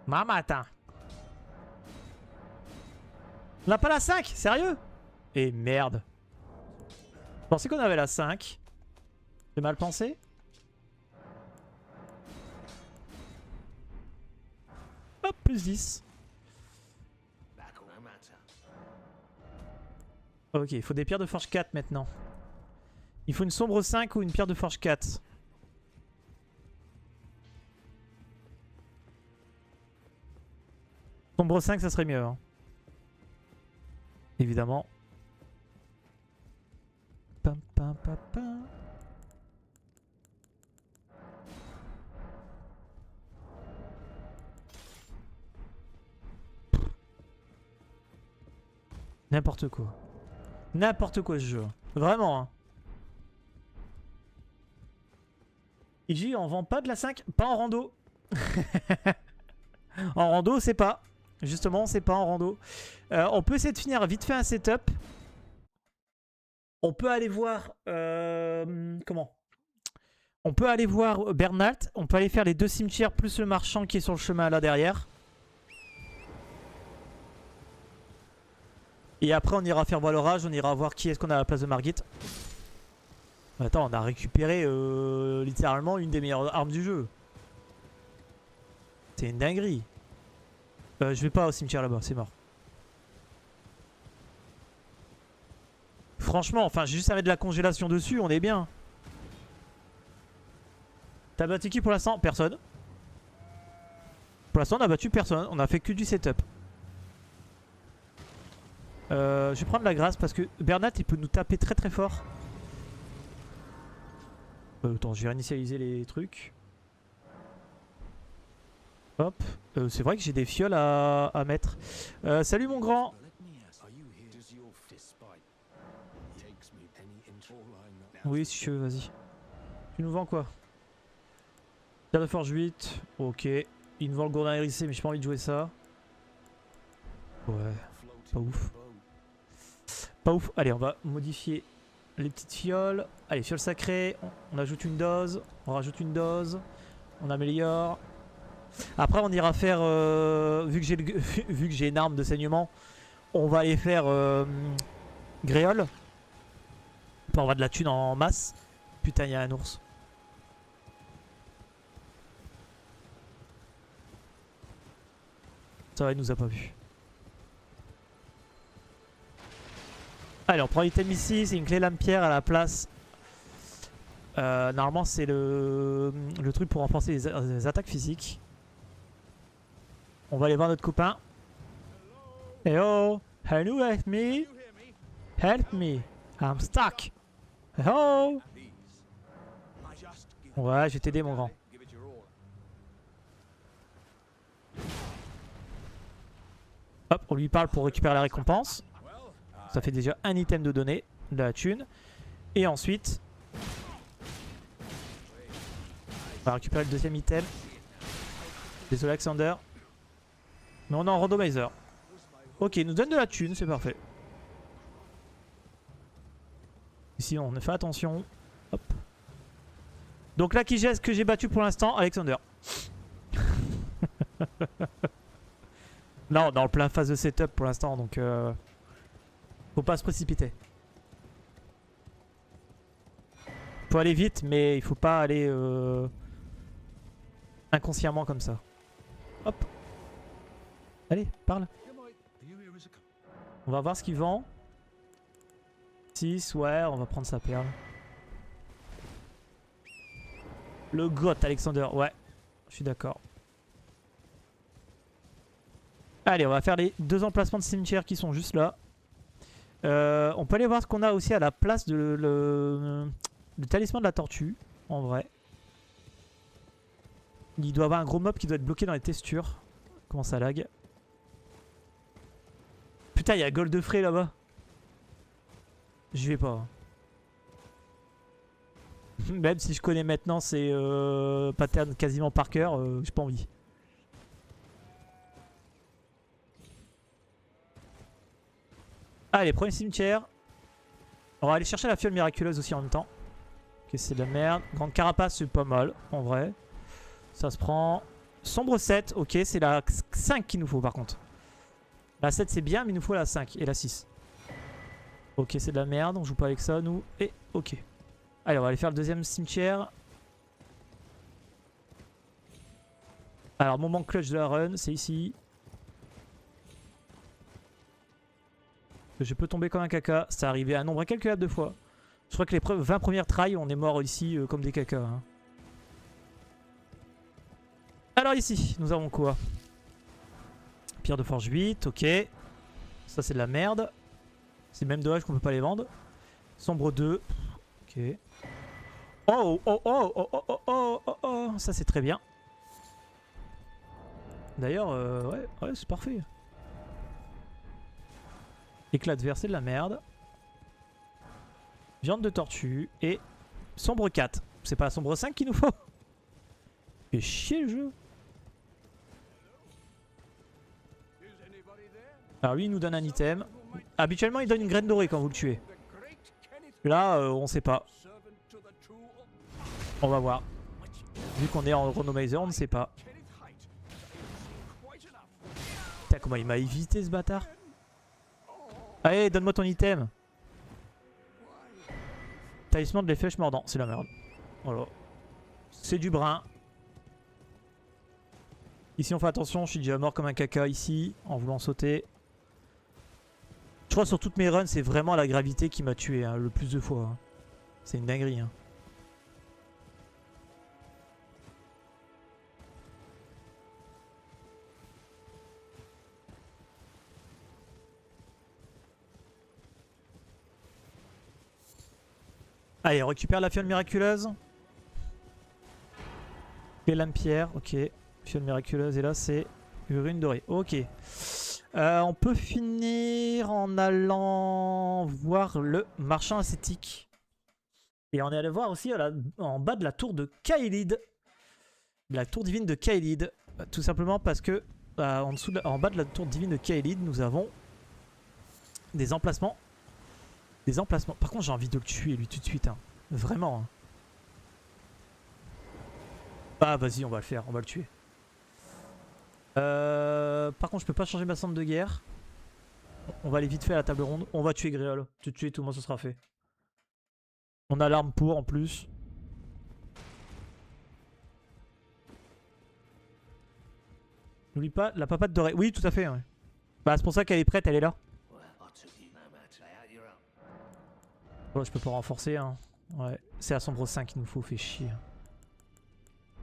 A: Mamata. On n'a pas la 5, sérieux? Et merde. Je pensais qu'on avait la 5. J'ai mal pensé. Hop, plus 10. Ok, il faut des pierres de forge 4 maintenant. Il faut une sombre 5 ou une pierre de forge 4. Sombre 5, ça serait mieux. Hein. Évidemment. Pam, pam, pam, pam. N'importe quoi. N'importe quoi ce jeu. Vraiment. Hein. IJ, on vend pas de la 5? Pas en rando. En rando, c'est pas. Justement, on sait pas en rando. On peut essayer de finir vite fait un setup. On peut aller voir... comment? On peut aller voir Bernalt. On peut aller faire les 2 cimetières plus le marchand qui est sur le chemin là derrière. Et après, on ira faire voir l'orage. On ira voir qui est-ce qu'on a à la place de Margit. Attends, on a récupéré littéralement une des meilleures armes du jeu. C'est une dinguerie. Je vais pas au cimetière là-bas, c'est mort. Franchement, enfin, j'ai juste à mettre de la congélation dessus, on est bien. T'as battu qui pour l'instant? Personne. Pour l'instant, on a battu personne. On a fait que du setup. Je vais prendre la grâce parce que Bernat, il peut nous taper très très fort. Attends, je vais réinitialiser les trucs. Hop. C'est vrai que j'ai des fioles à mettre. Salut mon grand. Oui, si tu veux, vas-y. Tu nous vends quoi? Terre de forge 8. Ok. Il nous vend le gourdin hérissé, mais j'ai pas envie de jouer ça. Ouais. Pas ouf. Pas ouf. Allez, on va modifier les petites fioles. Allez, fiole sacrée. On ajoute une dose. On rajoute une dose. On améliore. Après, on ira faire... vu que j'ai une arme de saignement, on va aller faire Gréole. On va avoir de la thune en masse. Putain, il y a un ours. Ça va, il nous a pas vu. Allez, on prend l'item ici. C'est une clé lame-pierre à la place. Normalement, c'est le truc pour renforcer les attaques physiques. On va aller voir notre copain. Hello, can you help me? Help me, I'm stuck. Hello. Ouais, je vais t'aider mon grand. Hop, on lui parle pour récupérer la récompense. Ça fait déjà un item de données, de la thune. Et ensuite, on va récupérer le deuxième item. Désolé Alexander. Mais on est en randomizer. Ok, il nous donne de la thune, c'est parfait. Ici, on fait attention. Hop. Donc là, qui est-ce que j'ai battu pour l'instant? Alexander. Non, dans le plein phase de setup pour l'instant, donc faut pas se précipiter. Faut aller vite, mais il faut pas aller inconsciemment comme ça. Hop. Allez, parle. On va voir ce qu'il vend. 6, ouais, on va prendre sa perle. Le goth, Alexander, ouais. Je suis d'accord. Allez, on va faire les 2 emplacements de cimetière qui sont juste là. On peut aller voir ce qu'on a aussi à la place de le talisman de la tortue, en vrai. Il doit avoir un gros mob qui doit être bloqué dans les textures. Comment ça lag? Putain, il y a Goldfrey là-bas. J'y vais pas. Même si je connais maintenant ces patterns quasiment par cœur, j'ai pas envie. Allez, premier cimetière. On va aller chercher la fiole miraculeuse aussi en même temps. Ok, c'est de la merde. Grande carapace, c'est pas mal, en vrai. Ça se prend. Sombre 7, ok, c'est la 5 qu'il nous faut par contre. La 7 c'est bien, mais il nous faut la 5 et la 6. Ok, c'est de la merde, on joue pas avec ça, nous. Et ok. Allez, on va aller faire le deuxième cimetière. Alors, moment clutch de la run, c'est ici. Je peux tomber comme un caca. Ça arrivé un nombre incalculable de fois. Je crois que les 20 premières tries, on est mort ici comme des cacas. Hein. Alors ici, nous avons quoi? Pierre de forge 8, ok. Ça c'est de la merde. C'est même dommage qu'on peut pas les vendre. Sombre 2, ok. Oh, oh, oh, oh, oh, oh, oh, oh, oh. Ça c'est très bien. D'ailleurs, ouais c'est parfait. Éclat de verre, c'est de la merde. Viande de tortue et sombre 4. C'est pas la sombre 5 qu'il nous faut? Fait chier le jeu. Alors lui il nous donne un item. Habituellement il donne une graine dorée quand vous le tuez. Là on sait pas. On va voir. Vu qu'on est en randomizer on ne sait pas. Putain comment il m'a évité ce bâtard. Allez donne-moi ton item. Talisman de les flèches mordant, c'est la merde. Voilà. C'est du brun. Ici on fait attention, je suis déjà mort comme un caca ici en voulant sauter. Je crois sur toutes mes runs c'est vraiment la gravité qui m'a tué hein, le plus de fois. Hein. C'est une dinguerie. Hein. Allez, on récupère la fiole miraculeuse. Les lames pierre, ok. Fiole miraculeuse et là c'est urine dorée. Ok. On peut finir en allant voir le marchand ascétique. Et on est allé voir aussi en bas de la tour de Kaelid. La tour divine de Kaelid. Tout simplement parce que en bas de la tour divine de Kaelid, nous avons des emplacements. Des emplacements. Par contre, j'ai envie de le tuer lui tout de suite. Hein. Vraiment. Hein. Ah, vas-y, on va le faire. On va le tuer. Par contre, je peux pas changer ma centre de guerre. On va aller vite fait à la table ronde. On va tuer Gréol. Tout de suite, tout le monde, ce sera fait. On a l'arme pour en plus. N'oublie pas la papate dorée. Oui, tout à fait. Ouais. Bah, c'est pour ça qu'elle est prête, elle est là. Oh, je peux pas renforcer. Hein. Ouais, c'est la sombre 5 qu'il nous faut, fait chier.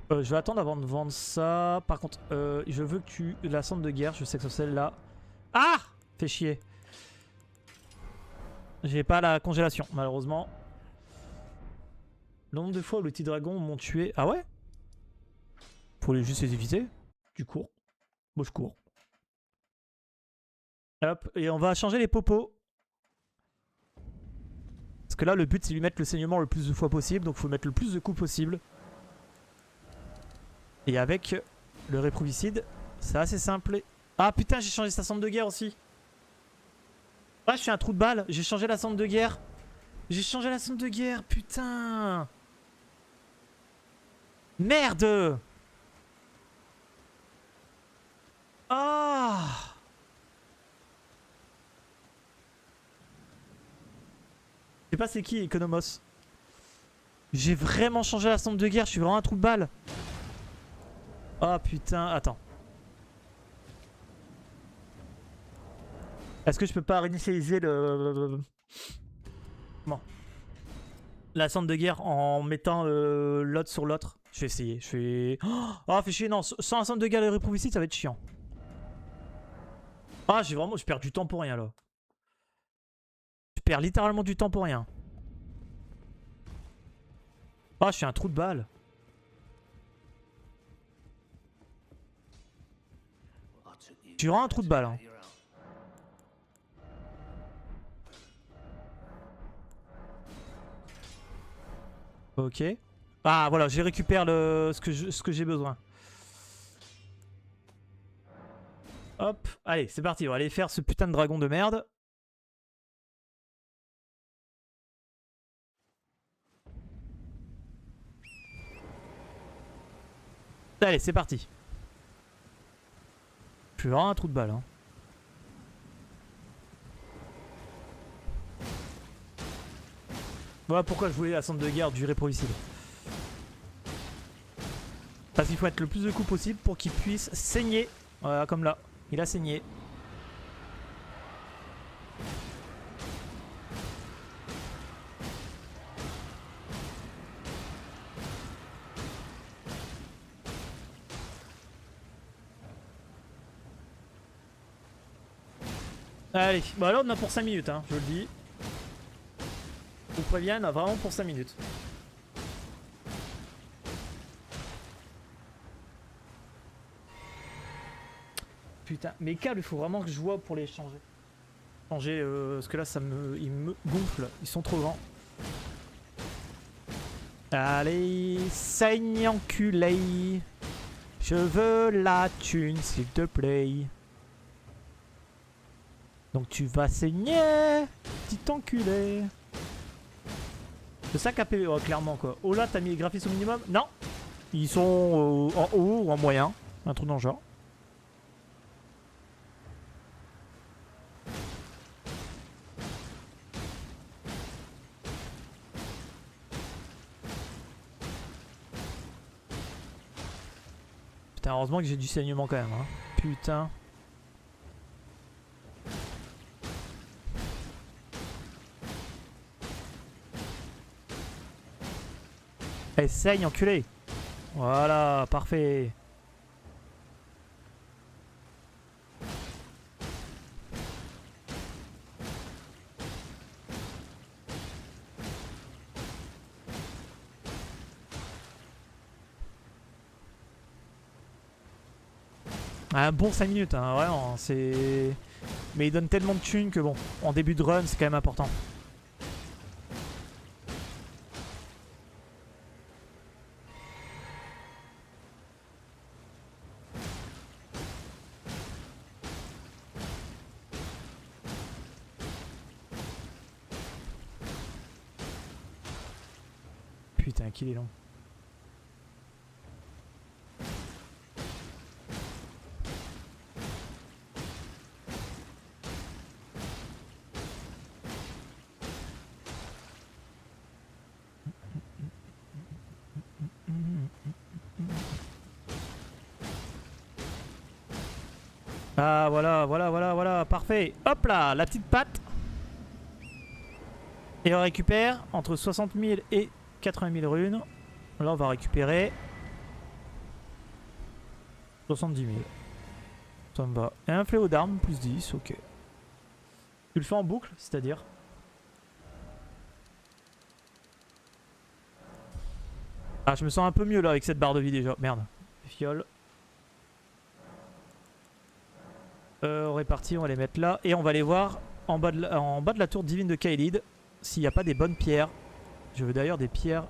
A: Je vais attendre avant de vendre ça. Par contre, je veux que tu... La centre de guerre, je sais que c'est celle-là. Ah! Fait chier. J'ai pas la congélation, malheureusement. Le nombre de fois où les petits dragons m'ont tué... Ah ouais? Faut juste les éviter. Tu cours. Moi, je cours. Hop, et on va changer les popos. Parce que là, le but, c'est de lui mettre le saignement le plus de fois possible. Donc, il faut mettre le plus de coups possible. Et avec le réprouvicide, c'est assez simple. Ah putain, j'ai changé sa centre de guerre aussi. Ah, je suis un trou de balle. J'ai changé la centre de guerre. J'ai changé la centre de guerre, putain. Merde. Ah. Je sais pas c'est qui, Economos. J'ai vraiment changé la centre de guerre. Je suis vraiment un trou de balle. Oh putain, attends. Est-ce que je peux pas réinitialiser le... Bon. La centre de guerre en mettant l'autre sur l'autre? Je vais essayer. Je vais... Oh, fait chier, non. Sans la centre de guerre et le réprouvicide, ça va être chiant. Ah, je perds du temps pour rien là. Je perds littéralement du temps pour rien. Ah, je suis un trou de balle. Je suis vraiment un trou de balle. Hein. Ok. Ah, voilà, je récupère ce que j'ai besoin. Hop. Allez, c'est parti. On va aller faire ce putain de dragon de merde. Allez, c'est parti. Je suis vraiment un trou de balle. Hein. Voilà pourquoi je voulais la centre de guerre du réproviside. Parce qu'il faut mettre le plus de coups possible pour qu'il puisse saigner. Voilà, comme là. Il a saigné. Allez, bah là on a pour 5 minutes, hein, je le dis. Je vous préviens, on a vraiment pour 5 minutes. Putain, mes câbles, il faut vraiment que je vois pour les changer. Changer, parce que là, ils me gonflent. Ils sont trop grands. Allez, saigne enculé. Je veux la thune, s'il te plaît. Donc tu vas saigner, petit enculé. C'est ça qu'a PV, clairement quoi. Oh là, t'as mis les graphismes au minimum? Non. Ils sont en haut ou en moyen. Un truc dans le genre. Putain, heureusement que j'ai du saignement quand même. Hein. Putain. Elle saigne, enculé. Voilà, parfait. Un bon 5 minutes, hein, vraiment. C'est. Mais il donne tellement de thunes que bon, en début de run, c'est quand même important. Putain, qu'il est long. Ah voilà, voilà, parfait. Hop là, la petite patte. Et on récupère entre 60 000 et 80 000 runes. Là on va récupérer 70 000. Ça me va. Et un fléau d'armes, plus 10, ok. Tu le fais en boucle, c'est-à-dire? Ah, je me sens un peu mieux là avec cette barre de vie déjà. Merde. Fiole. On est parti, on va les mettre là. Et on va aller voir en bas de la tour divine de Kaelid s'il n'y a pas des bonnes pierres. Je veux d'ailleurs des pierres.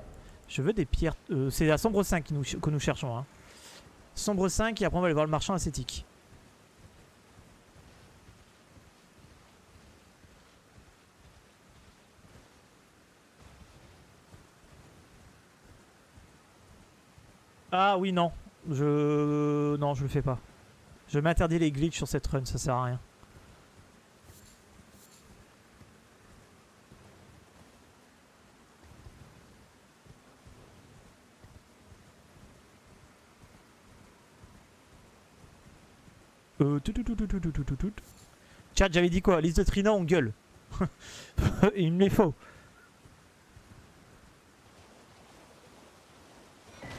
A: Je veux des pierres. C'est la sombre 5 que nous cherchons. Hein. Sombre 5 et après on va aller voir le marchand ascétique. Ah oui, non. Non, je le fais pas. Je m'interdis les glitches sur cette run, ça sert à rien. Chat, j'avais dit quoi? Liste de Trina, on gueule. Il me les faut.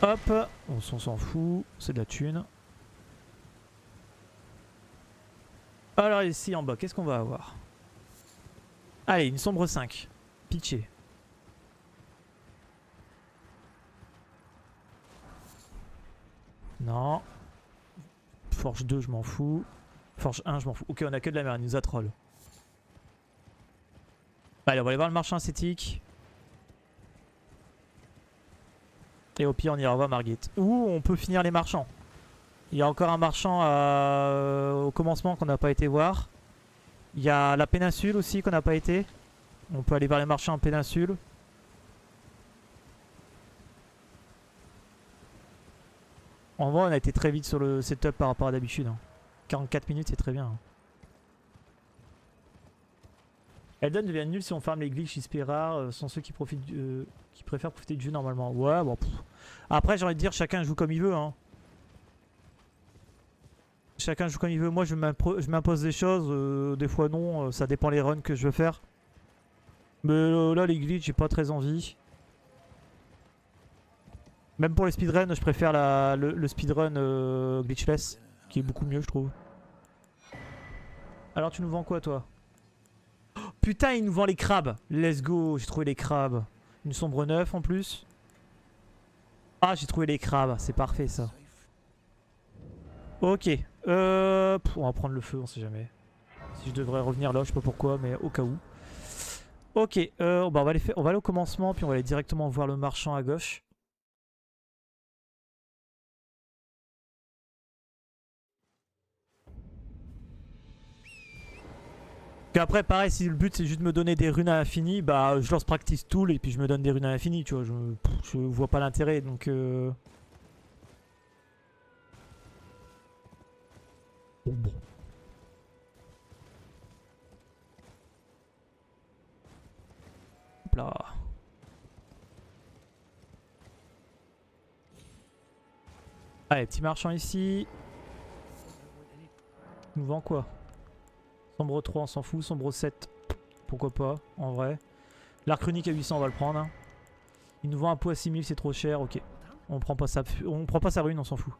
A: Hop, on s'en fout, c'est de la thune. Alors ici en bas, qu'est-ce qu'on va avoir? Allez, une sombre 5. Pitché. Non. Forge 2, je m'en fous. Forge 1, je m'en fous. Ok, on a que de la merde, il nous a troll. Allez, on va aller voir le marchand ascétique. Et au pire, on ira voir Margit. Ou on peut finir les marchands. Il y a encore un marchand au commencement qu'on n'a pas été voir. Il y a la péninsule aussi qu'on n'a pas été. On peut aller vers les marchands en péninsule. En vrai, on a été très vite sur le setup par rapport à d'habitude. Hein. 44 minutes, c'est très bien. Hein. Elden devient nul si on farm les glitches XP rares. Sont ceux qui préfèrent profiter du jeu normalement. Ouais, bon. Pff. Après, j'ai envie de dire, chacun joue comme il veut. Hein. Chacun joue comme il veut. Moi, je m'impose des choses. Des fois, non. Ça dépend les runs que je veux faire. Mais là, les glitches, j'ai pas très envie. Même pour les speedruns, je préfère le speedrun glitchless, qui est beaucoup mieux, je trouve. Alors, tu nous vends quoi, toi? Oh, putain, il nous vend les crabes. Let's go, j'ai trouvé les crabes. Une sombre 9 en plus. Ah, j'ai trouvé les crabes, c'est parfait ça. Ok, on va prendre le feu, on sait jamais. Si je devrais revenir là, je sais pas pourquoi, mais au cas où. Ok, bah on va aller au commencement, puis on va aller directement voir le marchand à gauche. Après, pareil, si le but c'est juste de me donner des runes à l'infini, bah je lance Practice Tool et puis je me donne des runes à l'infini, tu vois. Je vois pas l'intérêt donc. Bon. Hop là. Allez, petit marchand ici. Il nous vend quoi? Sombre 3, on s'en fout. Sombre 7, pourquoi pas, en vrai. L'arc runique à 800, on va le prendre. Hein. Il nous vend un pot à 6000, c'est trop cher, ok. On prend pas sa rune, on s'en fout.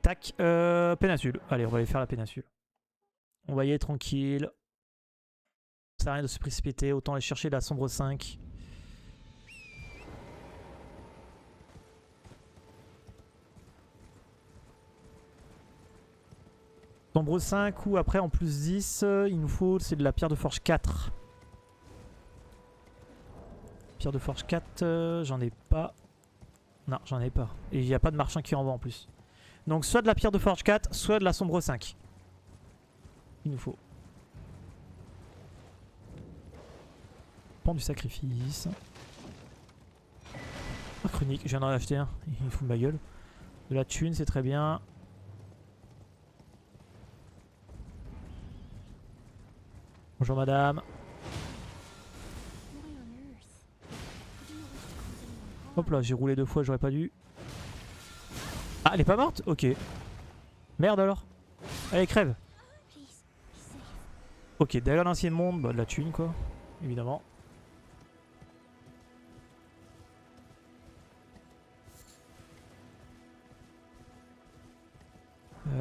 A: Tac, péninsule. Allez, on va aller faire la péninsule. On va y aller tranquille. Ça sert à rien de se précipiter, autant aller chercher la sombre 5. Sombre 5 ou après en plus 10, il nous faut, c'est de la pierre de forge 4. Pierre de forge 4, j'en ai pas. Non, j'en ai pas. Et il n'y a pas de marchand qui en vend en plus. Donc soit de la pierre de forge 4, soit de la sombre 5. Il nous faut. Pan du sacrifice. Ah, chronique, je viens d'en acheter un. Il fout de ma gueule. De la thune, c'est très bien. Bonjour madame. Hop là, j'ai roulé 2 fois, j'aurais pas dû. Ah, elle est pas morte? Ok. Merde alors. Allez, crève. Ok, derrière l'ancien monde, bah, de la thune quoi, évidemment.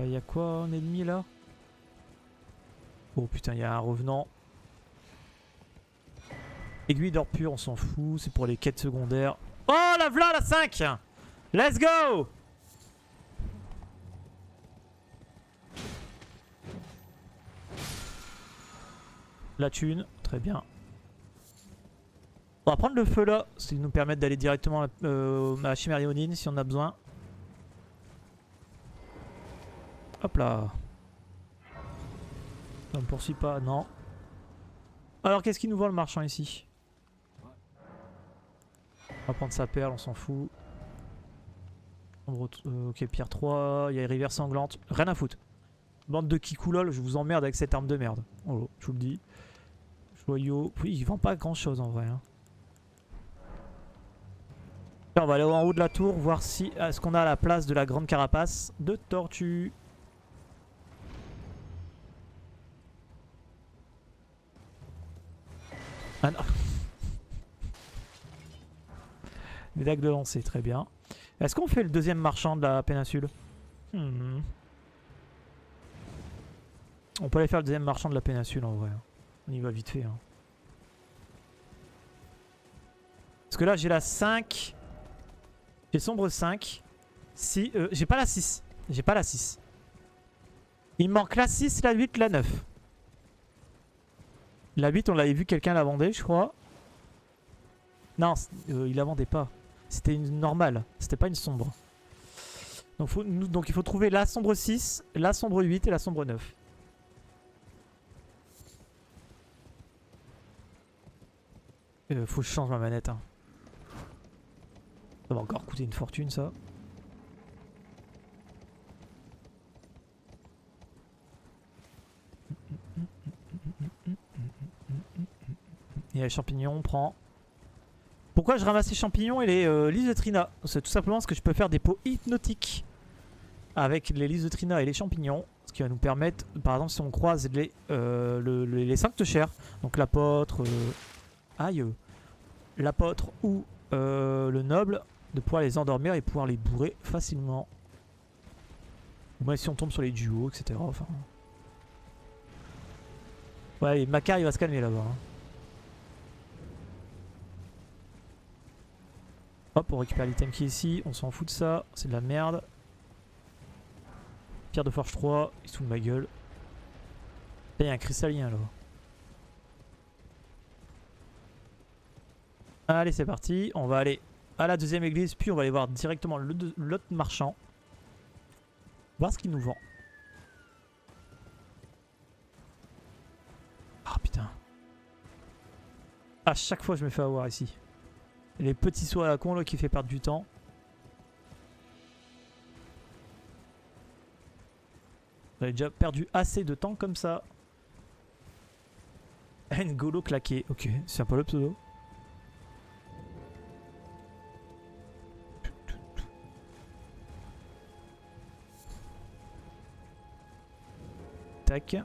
A: Y a quoi en ennemi là? Oh putain, il y a un revenant. Aiguille d'or pur, on s'en fout, c'est pour les quêtes secondaires. Oh la v'là la 5! Let's go! La thune, très bien. On va prendre le feu là, ça nous permet d'aller directement à la chimère ionienne si on a besoin. Hop là. Ça me poursuit pas, non. Alors qu'est-ce qu'il nous vend le marchand ici? On va prendre sa perle, on s'en fout. Ok, pierre 3, il y a les rivières sanglantes. Rien à foutre. Bande de kikoulol, je vous emmerde avec cette arme de merde. Oh, je vous le dis. Joyau. Oui, il vend pas grand chose en vrai. Hein. Là, on va aller en haut de la tour, voir si est-ce qu'on a la place de la grande carapace de tortue. Ah non. Des dagues de lancer, très bien. Est-ce qu'on fait le deuxième marchand de la péninsule? On peut aller faire le deuxième marchand de la péninsule en vrai. On y va vite fait. Hein. Parce que là j'ai la 5. J'ai sombre 5. Si, j'ai pas la 6. J'ai pas la 6. Il me manque la 6, la 8, la 9. La 8 on l'avait vu, quelqu'un la vendait je crois. Non, il la vendait pas. C'était une normale. C'était pas une sombre. Donc il faut trouver la sombre 6, la sombre 8 et la sombre 9. Faut que je change ma manette. Hein. Ça va encore coûter une fortune ça. Et les champignons, on prend. Pourquoi je ramasse les champignons et les lys de Trina? C'est tout simplement parce que je peux faire des pots hypnotiques avec les lys de Trina et les champignons. Ce qui va nous permettre, par exemple, si on croise les sanctuaires, donc l'apôtre, l'apôtre ou le noble, de pouvoir les endormir et pouvoir les bourrer facilement. Ou même si on tombe sur les duos, etc. Enfin... Ouais, et Macar il va se calmer là-bas. Hein. Hop, on récupère l'item qui est ici, on s'en fout de ça, c'est de la merde. Pierre de forge 3, il se fout de ma gueule. Là, il y a un cristallien là. Allez, c'est parti, on va aller à la deuxième église, puis on va aller voir directement l'autre marchand. Voir ce qu'il nous vend. À chaque fois, je me fais avoir ici. Les petits sauts à la con là qui fait perdre du temps. J'avais déjà perdu assez de temps comme ça. N'Golo claqué. Ok, c'est un peu le pseudo. Tac.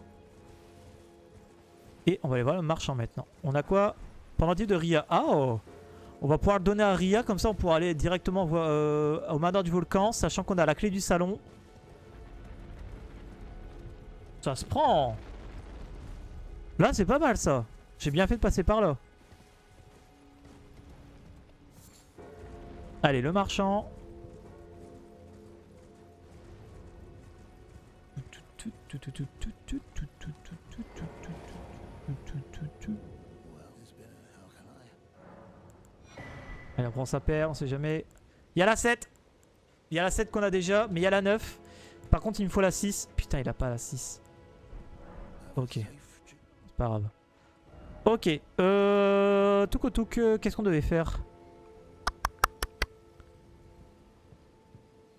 A: Et on va aller voir le marchand maintenant. On a quoi? Pendentif de Ria. Ah oh. On va pouvoir le donner à Ria. Comme ça on pourra aller directement au manoir du volcan. Sachant qu'on a la clé du salon. Ça se prend. Là c'est pas mal ça. J'ai bien fait de passer par là. Allez, le marchand. Allez, on prend sa paire, on sait jamais. Il y a la 7. Il y a la 7 qu'on a déjà, mais il y a la 9. Par contre, il me faut la 6. Putain, il a pas la 6. Ok. C'est pas grave. Ok. Touc, qu'est-ce qu'on devait faire?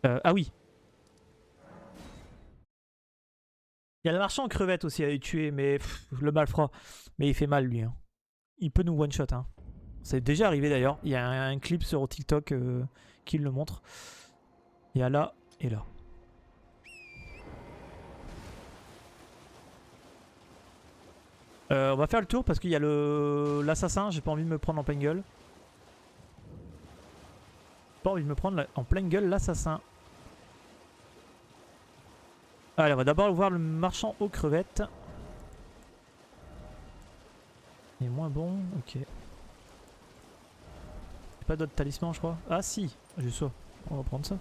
A: Ah oui. Il y a le marchand en crevette aussi à les tuer, mais le malfrat. Mais il fait mal lui. Hein. Il peut nous one-shot. Hein. C'est déjà arrivé d'ailleurs. Il y a un clip sur TikTok qui le montre. Il y a là et là. On va faire le tour parce qu'il y a l'assassin. J'ai pas envie de me prendre en pleine gueule. Pas envie de me prendre en pleine gueule l'assassin. Allez, on va d'abord voir le marchand aux crevettes. Il est moins bon, ok. Pas d'autres talismans, je crois. Ah si, juste ça. On va prendre ça.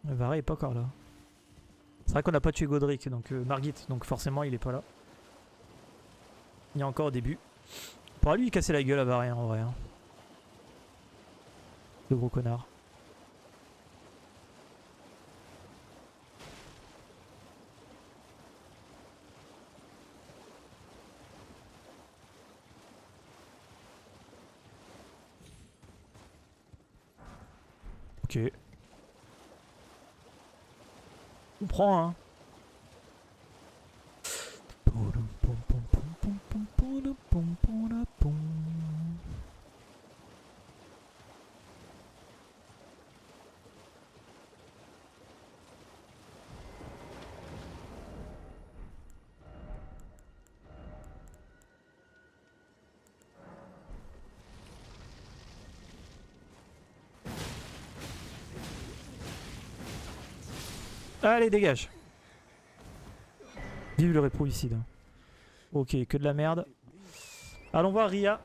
A: Le Varé est pas encore là. C'est vrai qu'on n'a pas tué Godric, donc Margit, donc forcément il est pas là. Il est encore au début. On pourra lui casser la gueule à Varé en vrai. Hein. Le gros connard. Ok. On prend hein. Allez, dégage. Vive le réproicide. Ok, que de la merde. Allons voir Ria.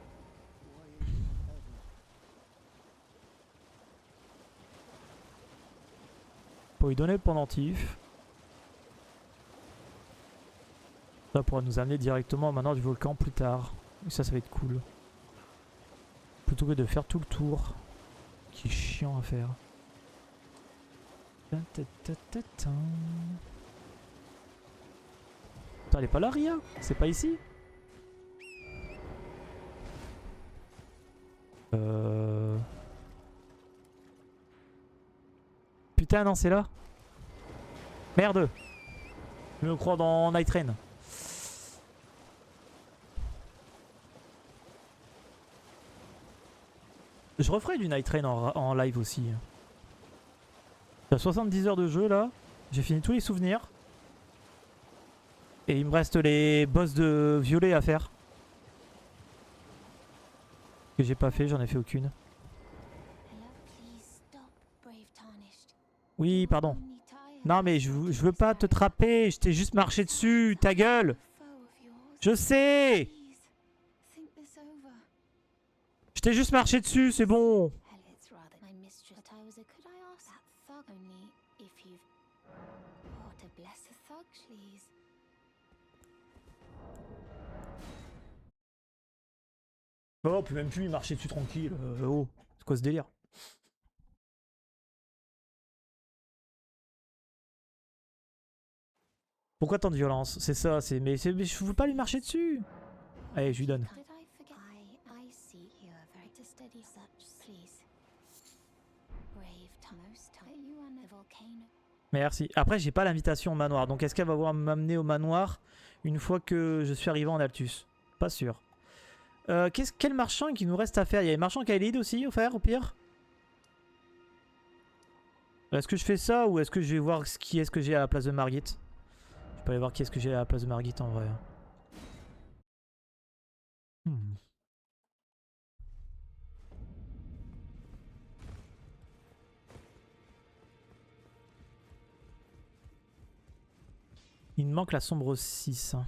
A: Pour lui donner le pendentif. Ça pourra nous amener directement au manoir du volcan plus tard. Et ça va être cool. Plutôt que de faire tout le tour. Qui est chiant à faire. Putain, elle est pas là, Ria? C'est pas ici? Putain, non, c'est là. Merde. Je me crois dans Night Train. Je referai du Night Train en live aussi. J'ai 70 heures de jeu là. J'ai fini tous les souvenirs. Et il me reste les boss de violet à faire. Que j'ai pas fait, j'en ai fait aucune. Oui, pardon. Non mais je veux pas te trapper, je t'ai juste marché dessus, ta gueule. Je sais. Je t'ai juste marché dessus, c'est bon. Oh, on peut même plus y marcher dessus tranquille. Oh, c'est quoi ce délire? Pourquoi tant de violence? C'est ça, mais je veux pas lui marcher dessus. Allez, je lui donne. Merci. Après, j'ai pas l'invitation au manoir. Donc, est-ce qu'elle va vouloir m'amener au manoir une fois que je suis arrivé en Altus? Pas sûr. Quel marchand qui nous reste à faire? Il y a les marchands Kaelid aussi, au pire. Est-ce que je fais ça ou est-ce que je vais voir qui est-ce que j'ai à la place de Margit? Je peux aller voir qui est-ce que j'ai à la place de Margit en vrai. Hmm. Il me manque la sombre 6. Hein.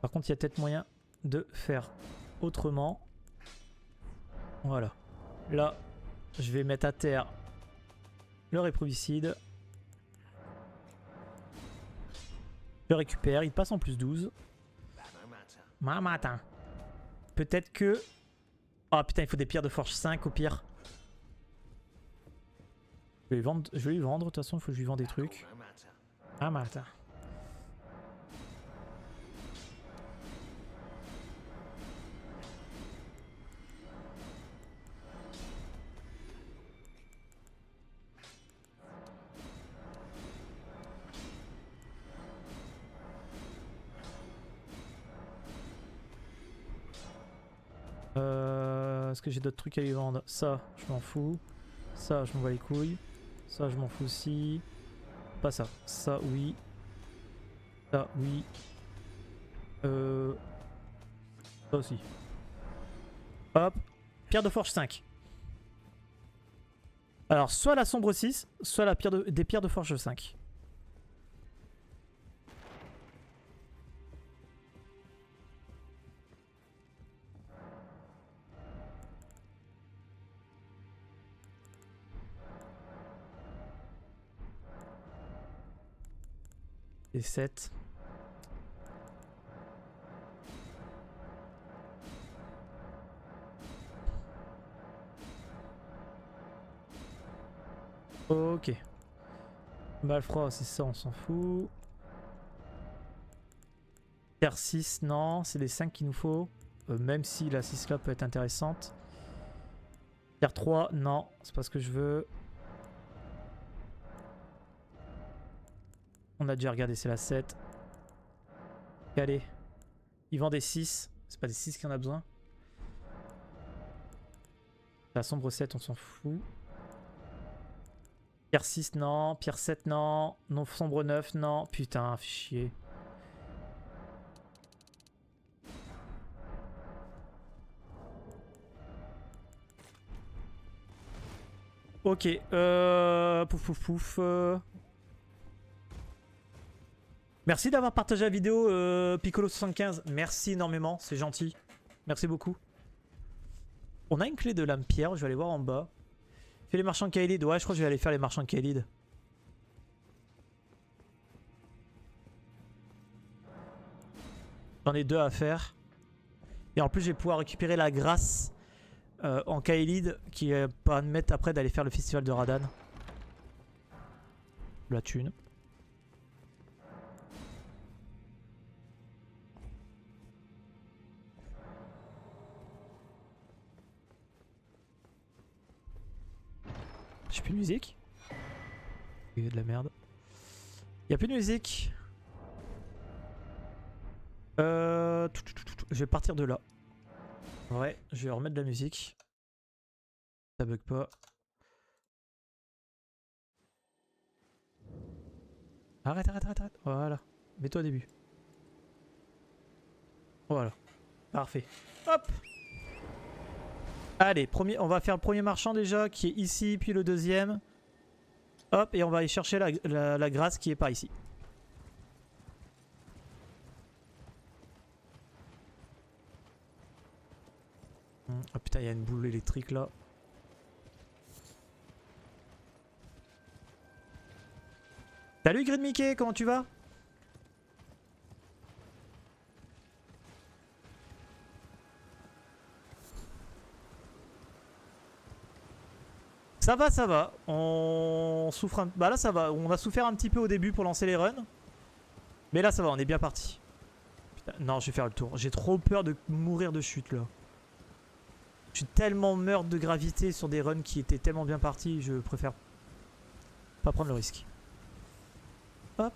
A: Par contre, il y a peut-être moyen de faire autrement. Voilà. Là, je vais mettre à terre le réprobicide. Je le récupère, il passe en plus 12. Matin. Peut-être que... Ah putain, il faut des pierres de forge 5 au pire. Je vais lui vendre, de toute façon, il faut que je lui vende des trucs. Ah matin. Est-ce que j'ai d'autres trucs à lui vendre? Ça, je m'en fous. Ça, je m'en bats les couilles. Ça, je m'en fous aussi. Pas ça. Ça, oui. Ça, oui. Ça aussi. Hop. Pierre de forge 5. Alors, soit la sombre 6, soit la des pierres de forge 5. Et 7. Ok. Malfroid, c'est ça, on s'en fout. Terre 6, non, c'est les 5 qu'il nous faut. Même si la 6 là peut être intéressante. Terre 3, non, c'est pas ce que je veux. On a déjà regardé, c'est la 7. Allez. Il vend des 6. C'est pas des 6 qu'on a besoin. La sombre 7, on s'en fout. Pierre 6, non. Pierre 7, non. Non, sombre 9, non. Putain, chier. Ok. Pouf, pouf, pouf. Merci d'avoir partagé la vidéo, Piccolo75. Merci énormément, c'est gentil. Merci beaucoup. On a une clé de lame pierre, je vais aller voir en bas. Fais les marchands Kaelid. Ouais, je crois que je vais aller faire les marchands Kaelid. J'en ai 2 à faire. Et en plus, je vais pouvoir récupérer la grâce en Kaelid qui va permettre après d'aller faire le festival de Radan. La thune. J'ai plus de musique. Il y a de la merde. Il y a plus de musique. Je vais partir de là. Ouais, je vais remettre de la musique. Ça bug pas. Arrête, arrête, arrête, arrête. Voilà. Mets-toi au début. Voilà. Parfait. Hop. Allez, on va faire le premier marchand déjà, qui est ici, puis le deuxième. Hop, et on va aller chercher la grâce qui est par ici. Oh putain, il y a une boule électrique là. Salut Grid Mickey, comment tu vas? Ça va, ça va. On souffre un... Bah là, ça va. On a souffert un petit peu au début pour lancer les runs. Mais là, ça va, on est bien parti. Putain, non, je vais faire le tour. J'ai trop peur de mourir de chute, là. Je suis tellement meurtre de gravité sur des runs qui étaient tellement bien partis. Je préfère pas prendre le risque. Hop.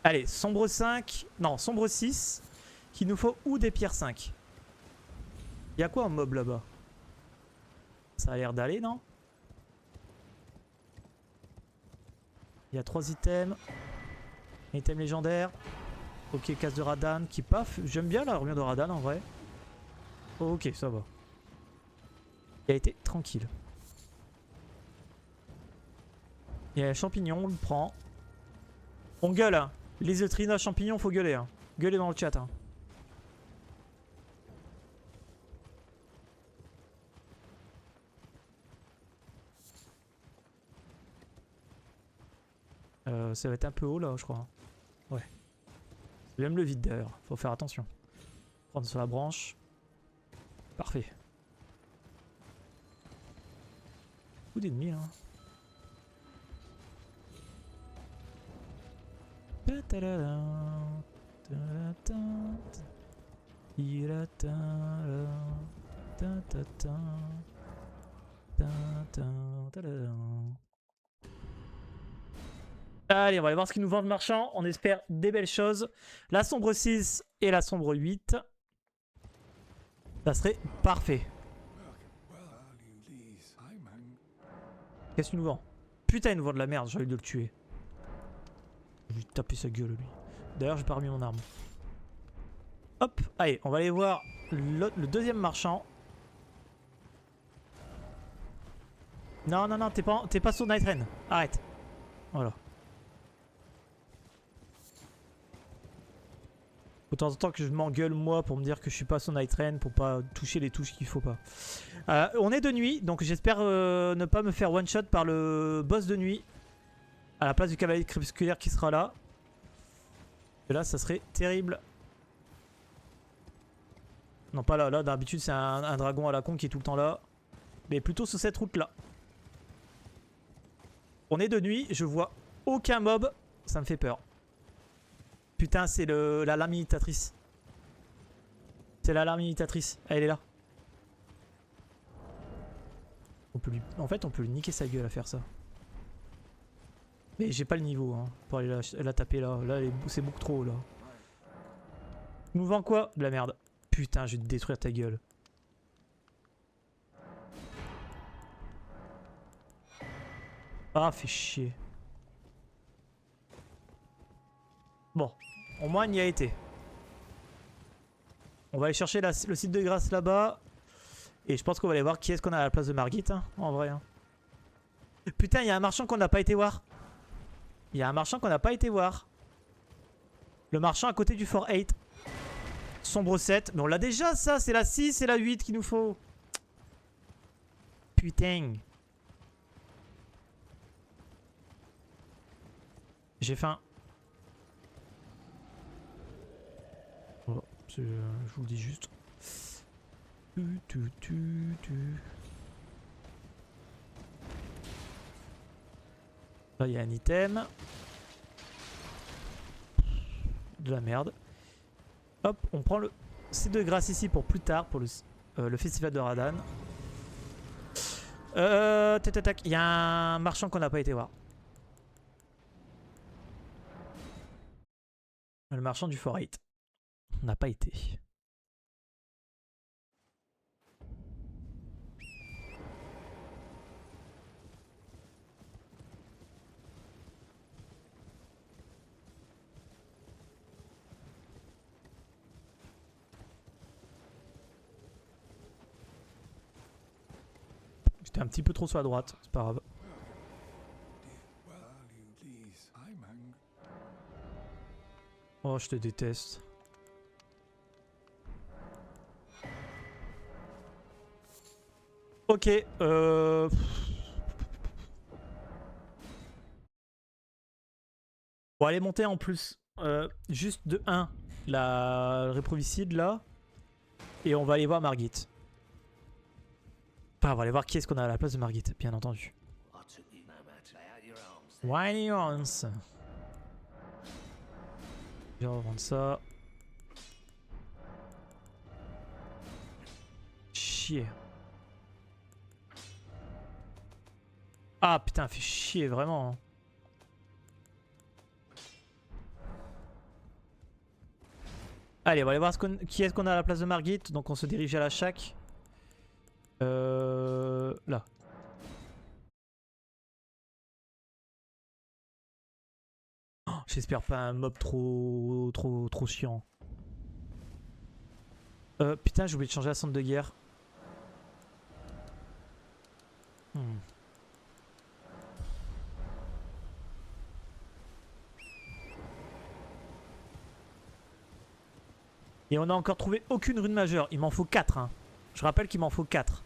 A: Allez, sombre 5. Non, sombre 6. Qu'il nous faut ou des pierres 5. Il y a quoi en mob là-bas? Ça a l'air d'aller, non? Il y a 3 items. Un item légendaire. Ok, casse de Radan qui paf. J'aime bien l'armure de Radan en vrai. Ok, ça va. Il a été tranquille. Il y a un champignon, on le prend. On gueule, hein. Les Eutrina champignons, faut gueuler. Hein. Gueuler dans le chat. Hein. Ça va être un peu haut là, je crois. Ouais. J'aime le vide d'ailleurs, faut faire attention. Prendre sur la branche. Parfait. Beaucoup d'ennemis là. Allez, on va aller voir ce qu'ils nous vendent le marchand. On espère des belles choses. La sombre 6 et la sombre 8. Ça serait parfait. Qu'est-ce qu'il nous vend? Putain, il nous vend de la merde, j'ai envie de le tuer. Je vais lui taper sa gueule, lui. D'ailleurs, j'ai pas remis mon arme. Hop, allez, on va aller voir le deuxième marchand. Non, non, non, t'es pas sur Night Rain. Arrête. Voilà. De temps en temps que je m'engueule moi pour me dire que je suis pas sur Night Rain pour pas toucher les touches qu'il faut pas. On est de nuit, donc j'espère ne pas me faire one shot par le boss de nuit. À la place du cavalier crépusculaire qui sera là. Et là, ça serait terrible. Non, pas là. Là, d'habitude, c'est un dragon à la con qui est tout le temps là. Mais plutôt sur cette route-là. On est de nuit, je vois aucun mob. Ça me fait peur. Putain, c'est la lame imitatrice. C'est la lame imitatrice. Elle est là. En fait, on peut lui niquer sa gueule à faire ça. Mais j'ai pas le niveau hein, pour aller la taper là. Là, c'est beaucoup trop là. Tu nous vends quoi? De la merde. Putain, je vais te détruire ta gueule. Ah, fait chier. Bon, au moins, il y a été. On va aller chercher le site de grâce là-bas. Et je pense qu'on va aller voir qui est-ce qu'on a à la place de Margit, hein, en vrai. Hein. Putain, il y a un marchand qu'on n'a pas été voir. Il y a un marchand qu'on n'a pas été voir. Le marchand à côté du Fort 8. Sombre 7. Mais on l'a déjà ça, c'est la 6 et la 8 qu'il nous faut. Putain. J'ai faim. Oh, je vous le dis juste. Là, il y a un item. De la merde. Hop, on prend le site de grâce ici pour plus tard, pour le festival de Radan. Il y a un marchand qu'on n'a pas été voir. Le marchand du Fort 8. On n'a pas été. J'étais un petit peu trop sur la droite, c'est pas grave. Oh, je te déteste. Ok, on va aller monter en plus. Juste de 1, la réprovicide là. Et on va aller voir Margit. Ah, on va aller voir qui est-ce qu'on a à la place de Margit, bien entendu. Whiny Arms. Je vais revendre ça. Chier. Ah putain, fait chier vraiment. Hein. Allez, on va aller voir qui est-ce qu'on a à la place de Margit. Donc on se dirige à la shack. Là. Oh, j'espère pas un mob trop chiant. Putain, j'ai oublié de changer la centre de guerre. Et on n'a encore trouvé aucune rune majeure. Il m'en faut 4. Hein. Je rappelle qu'il m'en faut 4.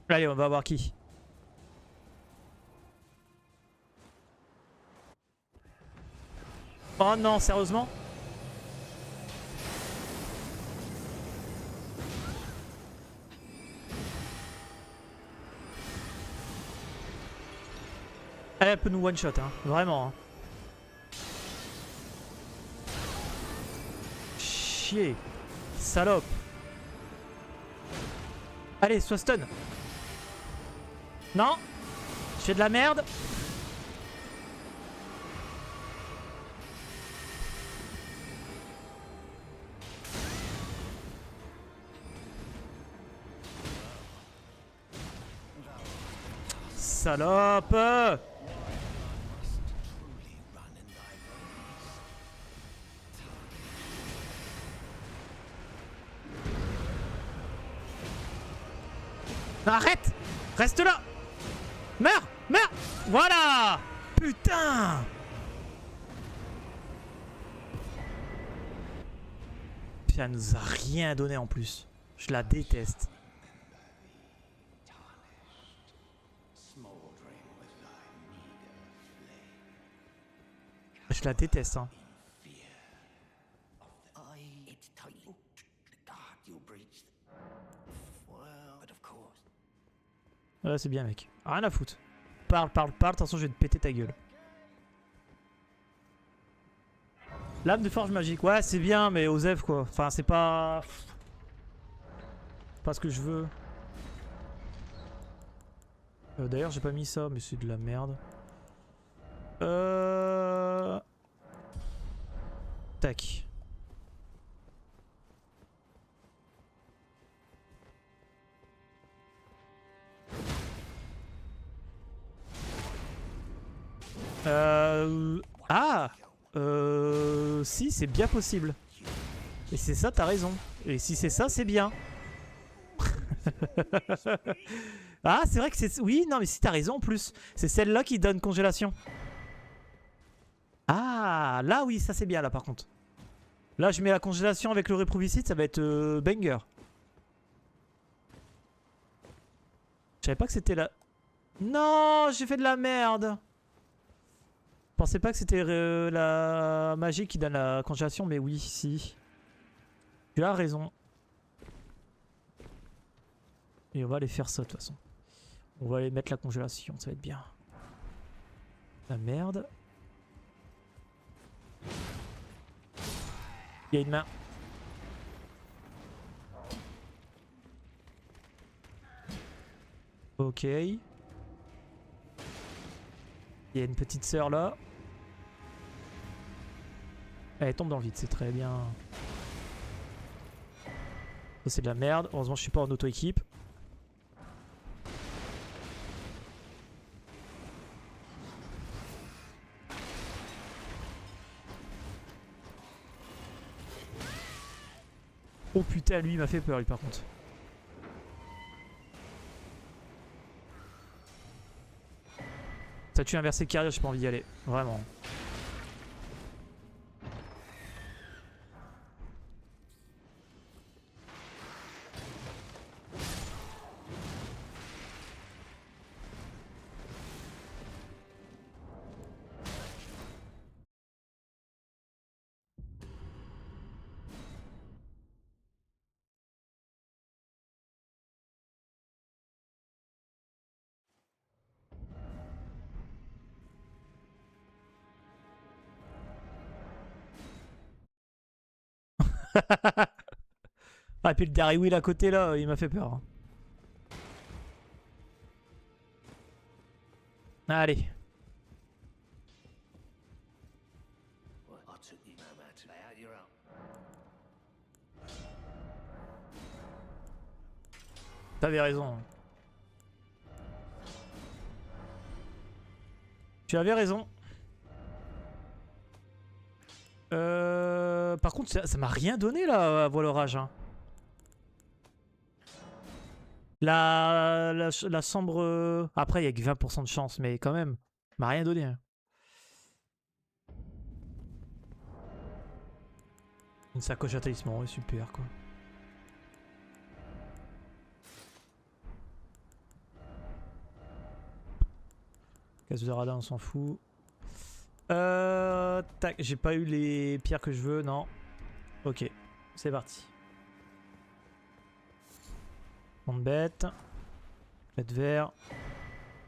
A: Allez, on va voir qui. Oh non, sérieusement? Elle peut nous one shot, hein. Vraiment. Hein. Chier. Salope. Allez, sois stun. Non. Je fais de la merde. Salope. Arrête. Reste là. Meurs. Meurs. Voilà. Putain. Puis elle nous a rien donné en plus. Je la déteste. Je la déteste, hein. Ouais, c'est bien, mec. Rien à foutre. Parle, parle, parle. De toute façon, je vais te péter ta gueule. Lame de forge magique. Ouais, c'est bien, mais Osef, quoi. Enfin, c'est pas... Pas ce que je veux. D'ailleurs, j'ai pas mis ça, mais c'est de la merde. Tac. Ah. Si, c'est bien possible. Et c'est ça, t'as raison. Et si c'est ça, c'est bien. Ah, c'est vrai que c'est... Oui, non, mais si t'as raison en plus. C'est celle-là qui donne congélation. Ah, là, oui, ça c'est bien, là, par contre. Là, je mets la congélation avec le réprovicide, ça va être banger. Je savais pas que c'était la... Non, j'ai fait de la merde. Je pensais pas que c'était la magie qui donne la congélation, mais oui, si. Tu as raison. Et on va aller faire ça, de toute façon. On va aller mettre la congélation, ça va être bien. La merde. Il y a une main. Ok. Il y a une petite sœur là. Elle tombe dans le vide, c'est très bien. Ça c'est de la merde. Heureusement je suis pas en auto-équipe. Oh putain, lui il m'a fait peur lui par contre. Statue inversée carrière, j'ai pas envie d'y aller. Vraiment. Ah, et puis le Dairy Wheel à côté là, il m'a fait peur. Allez. T'avais raison. Tu avais raison. Par contre, ça m'a rien donné là, à voile orage. Hein. La sombre... Après, il y a que 20% de chance, mais quand même. Ça m'a rien donné. Hein. Une sacoche à talisman, ouais, super quoi. Casse de radar, on s'en fout. Tac, j'ai pas eu les pierres que je veux, non. Ok, c'est parti. Monde bête. Clé de verre.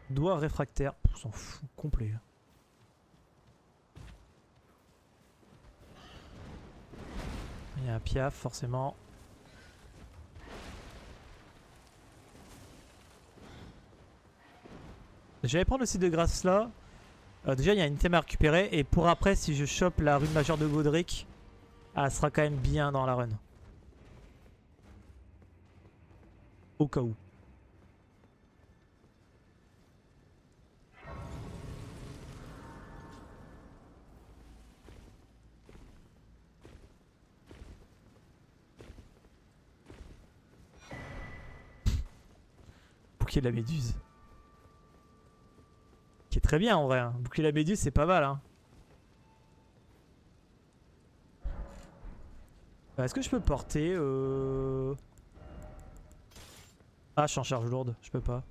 A: Doigt réfractaire. On s'en fout, complet. Il y a un piaf, forcément. J'allais prendre le site de grâce là. Déjà, il y a une item à récupérer. Et pour après, si je chope la rune majeure de Godric, elle sera quand même bien dans la run. Au cas où. Bouclier de la méduse. Qui est très bien en vrai. Hein. Bouclier de la méduse, c'est pas mal. Hein. Est-ce que je peux porter Ah, je suis en charge lourde. Je peux pas.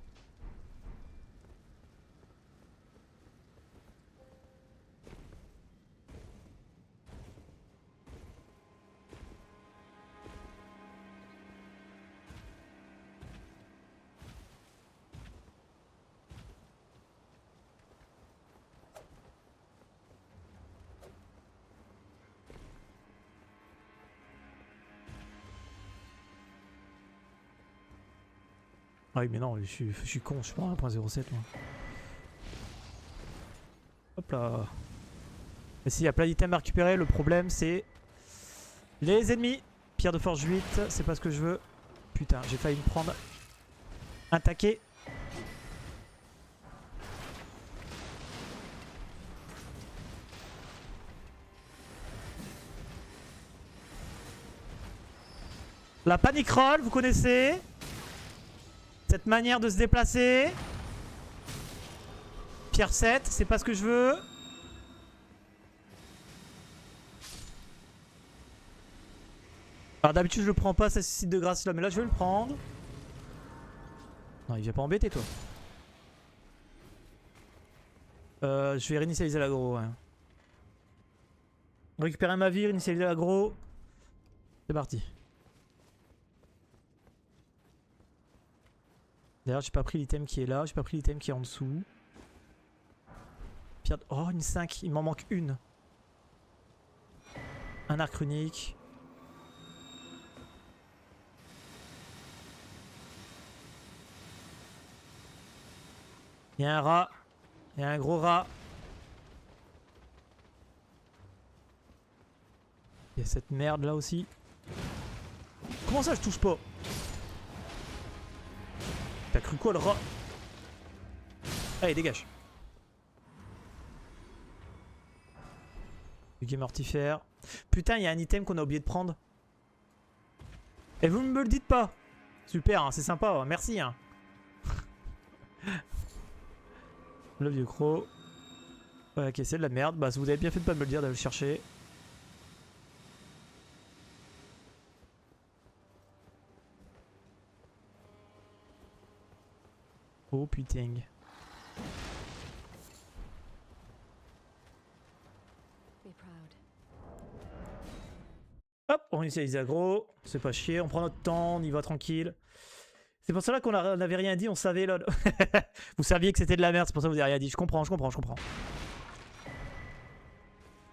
A: Ah oui, mais non, je suis con, je suis pas en 1.07 moi. Hop là. Mais s'il y a plein d'items à récupérer, le problème c'est les ennemis. Pierre de forge 8, c'est pas ce que je veux. Putain, j'ai failli me prendre un taquet. La panic roll, vous connaissez? Cette manière de se déplacer. Pierre 7, c'est pas ce que je veux. Alors d'habitude je le prends pas, ce site de grâce là, mais là je vais le prendre. Non, il vient pas embêter toi. Je vais réinitialiser l'aggro. Ouais. Récupérer ma vie, réinitialiser l'aggro. C'est parti. D'ailleurs, j'ai pas pris l'item qui est là, j'ai pas pris l'item qui est en dessous. Pierre... Oh, une 5, il m'en manque une. Un arc runique. Il y a un rat. Il y a un gros rat. Il y a cette merde là aussi. Comment ça je touche pas? T'as cru quoi le rat? Allez, dégage. Du game mortifère. Putain, il y a un item qu'on a oublié de prendre. Et vous ne me le dites pas. Super, hein, c'est sympa, merci. Hein. Le vieux croc. Ouais, ok, c'est de la merde. Bah, vous avez bien fait de pas me le dire, d'aller le chercher. Oh putain. Hop, on essaie les aggro. C'est pas chier, on prend notre temps, on y va tranquille. C'est pour cela qu'on n'avait rien dit, on savait lol. Vous saviez que c'était de la merde, c'est pour ça que vous n'avez rien dit. Je comprends.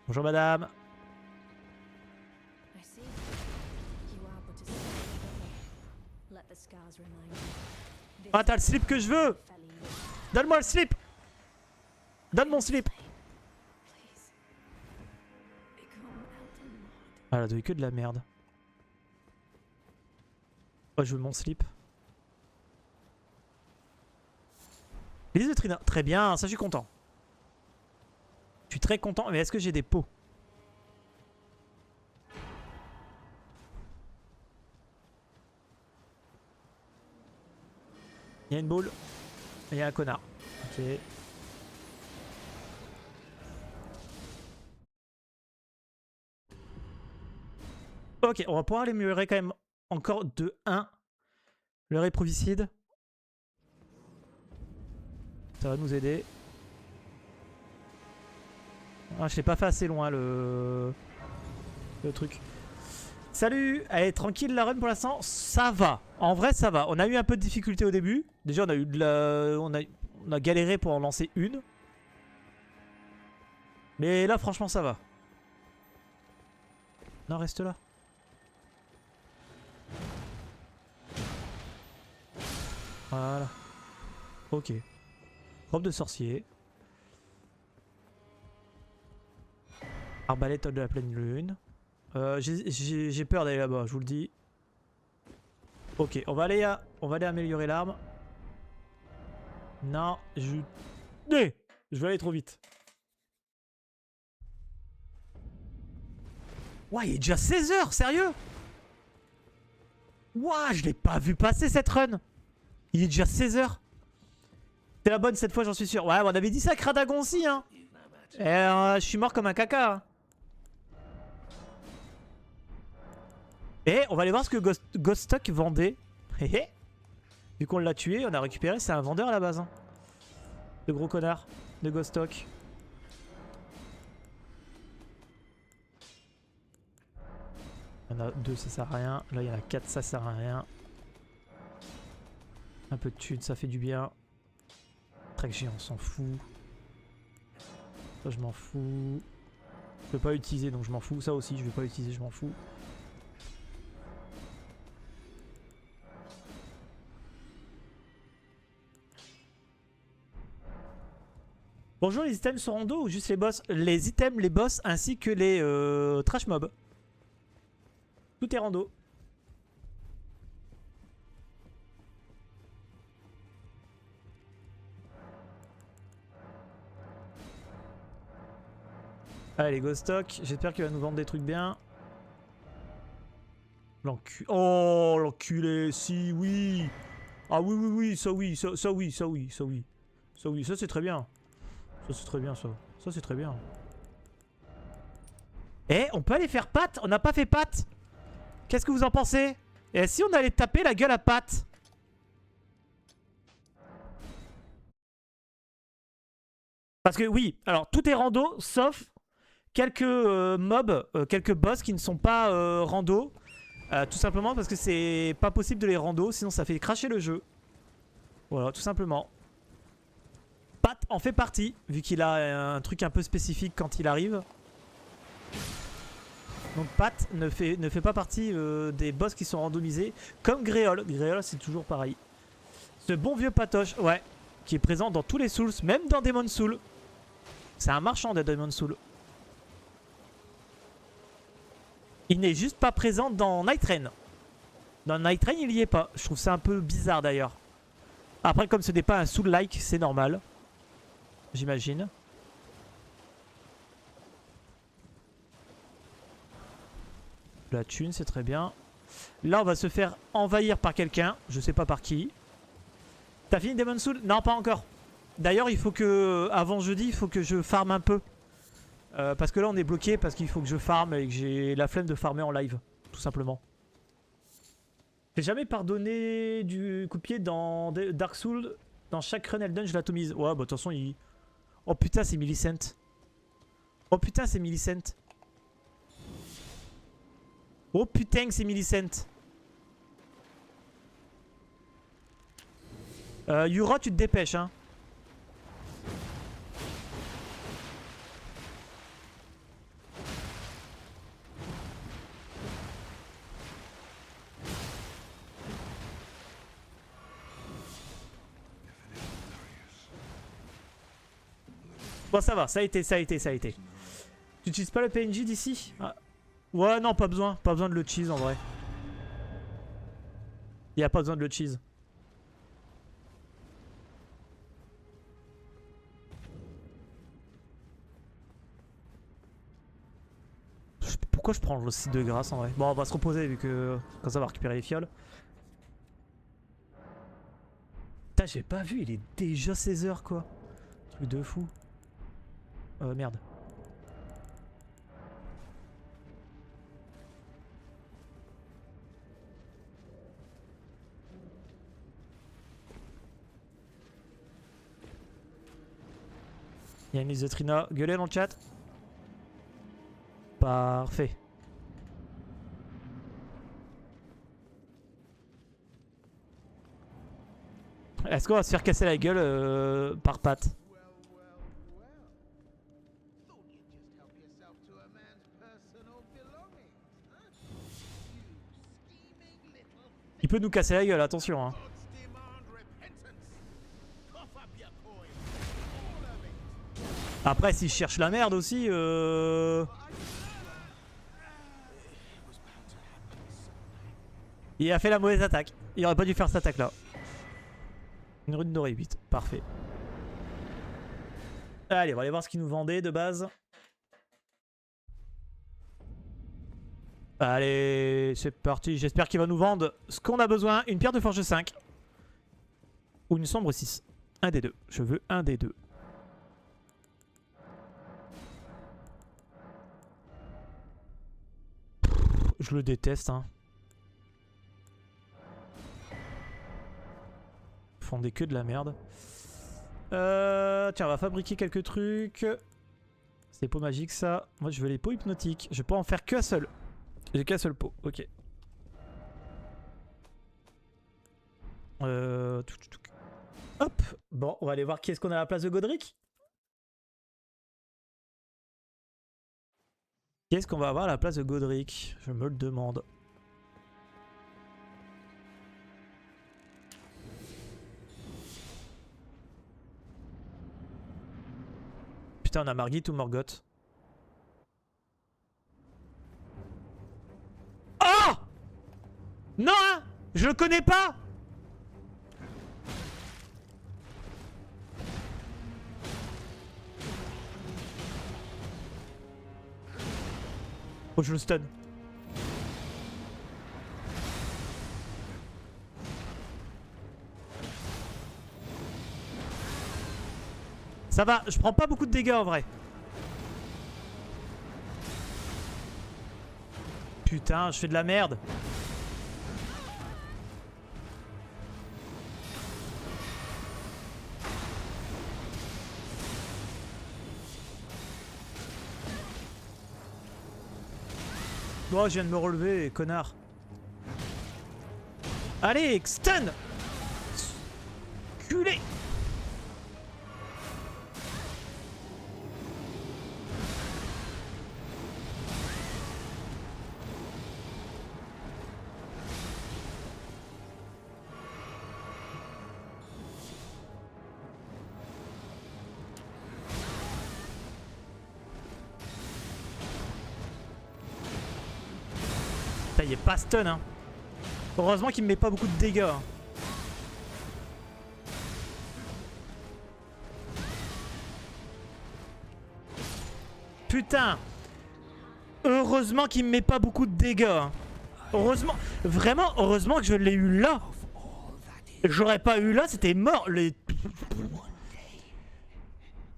A: Bonjour madame. Ah, t'as le slip que je veux. Donne-moi le slip. Donne mon slip. Ah, elle a donné que de la merde. Oh, je veux mon slip. Lise de Trina. Très bien, ça je suis content. Je suis très content. Mais est-ce que j'ai des pots? Il y a une boule. Il y a un connard. Ok. Ok, on va pouvoir améliorer quand même encore de 1 le réprovicide. Ça va nous aider. Ah, je l'ai pas fait assez loin le truc. Salut. Allez, tranquille la run pour l'instant. Ça va. En vrai, ça va. On a eu un peu de difficulté au début. Déjà, on a eu de la... on a galéré pour en lancer une. Mais là, franchement, ça va. Non, reste là. Voilà. Ok. Robe de sorcier. Arbalète de la pleine lune. J'ai peur d'aller là-bas, je vous le dis. Ok, on va aller améliorer l'arme. Non, je vais aller trop vite. Ouais, il est déjà 16 h, sérieux? Ouah, je l'ai pas vu passer cette run. Il est déjà 16 h. C'est la bonne cette fois, j'en suis sûr. Ouais, on avait dit ça à Kradagon aussi, hein. Et je suis mort comme un caca. Hein. Et on va aller voir ce que Ghost Stock vendait. Vu qu'on l'a tué, on a récupéré. C'est un vendeur à la base. Hein. De gros connard de Ghost Stock. Il y en a 2, ça sert à rien. Là, il y en a 4, ça sert à rien. Un peu de thunes, ça fait du bien. Trek géant, on s'en fout. Ça, je m'en fous. Je peux pas l'utiliser, donc je m'en fous. Ça aussi, je vais pas l'utiliser, je m'en fous. Bonjour, les items sont rando ou juste les boss? Les items, les boss, ainsi que les trash mobs. Tout est rando. Allez, Ghost Stock, j'espère qu'il va nous vendre des trucs bien. L'enculé. Oh, l'enculé, si, oui. Ah oui, oui, oui, ça oui, ça oui, ça oui, ça oui. Ça oui, ça c'est très bien. Ça c'est très bien, ça. Ça c'est très bien. Eh, on peut aller faire Pat? On n'a pas fait Pat. Qu'est-ce que vous en pensez? Et si on allait taper la gueule à Pat? Parce que oui, alors tout est rando, sauf quelques mobs, quelques boss qui ne sont pas rando. Tout simplement parce que c'est pas possible de les rando, sinon ça fait cracher le jeu. Voilà, tout simplement. Pat en fait partie, vu qu'il a un truc un peu spécifique quand il arrive. Donc Pat ne fait pas partie des boss qui sont randomisés, comme Gréol. Gréol, c'est toujours pareil. Ce bon vieux Patoche, ouais, qui est présent dans tous les Souls, même dans Demon's Souls. C'est un marchand de Demon's Souls. Il n'est juste pas présent dans Night Rain. Dans Night Rain, il y est pas. Je trouve ça un peu bizarre d'ailleurs. Après, comme ce n'est pas un Soul-like, c'est normal. J'imagine. La thune, c'est très bien. Là, on va se faire envahir par quelqu'un. Je sais pas par qui. T'as fini Demon's Souls? Non, pas encore. D'ailleurs, il faut que, avant jeudi, il faut que je farme un peu. Parce que là, on est bloqué parce qu'il faut que je farme et que j'ai la flemme de farmer en live, tout simplement. J'ai jamais pardonné du coup de pied dans Dark Souls. Dans chaque run Elden, je l'atomise. Ouais, bah de toute façon, il... Oh putain, c'est Millicent. Oh putain, c'est Millicent. Oh putain, c'est Millicent. Yura, tu te dépêches, hein. Bon, ça va, ça a été. Tu utilises pas le PNJ d'ici? Ah. Ouais, non, pas besoin. Pas besoin de le cheese en vrai. Il n'y a pas besoin de le cheese. Pourquoi je prends le site de grâce en vrai? Bon, on va se reposer vu que quand ça va récupérer les fioles. Putain, j'ai pas vu, il est déjà 16 h quoi. Truc de fou. Merde. Il y a une liste de Trina. Gueulez dans le chat. Parfait. Est-ce qu'on va se faire casser la gueule par Pat? Il peut nous casser la gueule, attention hein. Après s'il cherche la merde aussi il a fait la mauvaise attaque. Il aurait pas dû faire cette attaque là. Une rune dorée 8, parfait. Allez, on va aller voir ce qu'il nous vendait de base. Allez, c'est parti. J'espère qu'il va nous vendre ce qu'on a besoin. Une pierre de forge 5. Ou une sombre 6. Un des deux. Je veux un des deux. Je le déteste, hein. Ils font des queues de la merde. Tiens, on va fabriquer quelques trucs. C'est peau magique ça. Moi, je veux les peaux hypnotiques. Je peux en faire qu'un seul. J'ai qu'un seul pot, ok. Hop. Bon, on va aller voir qui est-ce qu'on a à la place de Godric. Qui est-ce qu'on va avoir à la place de Godric? Je me le demande. Putain, on a Margit ou Morgoth? Oh! Non, hein! Je le connais pas! Oh, je le stun. Ça va, je prends pas beaucoup de dégâts en vrai. Putain, je fais de la merde. Oh, je viens de me relever, connard. Allez, stun! Culé! Il est pas stun hein. Heureusement qu'il me met pas beaucoup de dégâts. Putain. Heureusement qu'il me met pas beaucoup de dégâts. Heureusement. Vraiment, heureusement que je l'ai eu là. J'aurais pas eu là, c'était mort.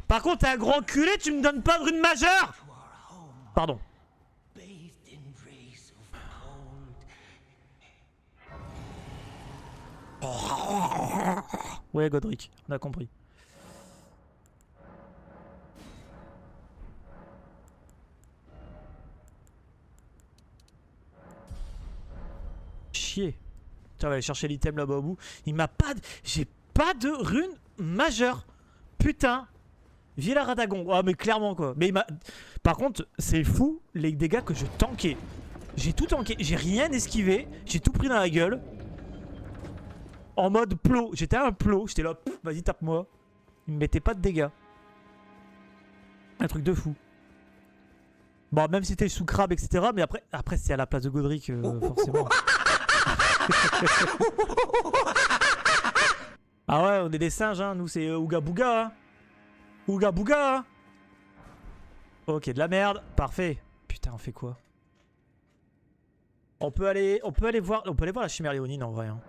A: Par contre, t'es un gros enculé, tu me donnes pas de rune majeure. Pardon. Ouais, Godric, on a compris. Chier. Tiens, on va aller chercher l'item là-bas au bout. Il m'a pas... J'ai pas de rune majeure. Putain. Villa Radagon. Oh, mais clairement, quoi. Mais il m'a... Par contre, c'est fou les dégâts que je tankais. J'ai tout tanké. J'ai rien esquivé. J'ai tout pris dans la gueule. En mode plot. J'étais un plot. J'étais là. Vas-y, tape-moi. Il me mettait pas de dégâts. Un truc de fou. Bon, même si c'était sous crabe, etc. Mais après c'est à la place de Godric, forcément. Ah ouais, on est des singes, hein. Nous, c'est Ouga Bouga. Hein. Ouga Bouga. Hein. Ok, de la merde. Parfait. Putain, on fait quoi? On peut aller voir la chimère léonine en vrai. Hein.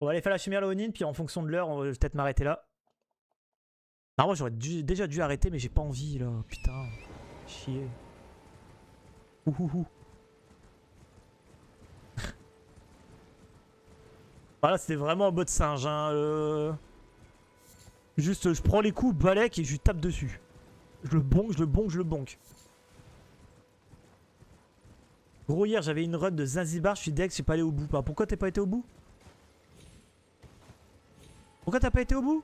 A: On va aller faire la chimère léonine, puis en fonction de l'heure, on va peut-être m'arrêter là. Non, moi j'aurais déjà dû arrêter, mais j'ai pas envie là. Putain. Chier. Ouhouhou. Voilà, c'était vraiment en mode singe. Hein, Juste, je prends les coups, balèque et je lui tape dessus. Je le bonk, je le bonk, je le bonk. Gros, hier j'avais une run de Zanzibar, je suis deck, je suis pas allé au bout. Pourquoi t'es pas été au bout? Pourquoi t'as pas été au bout?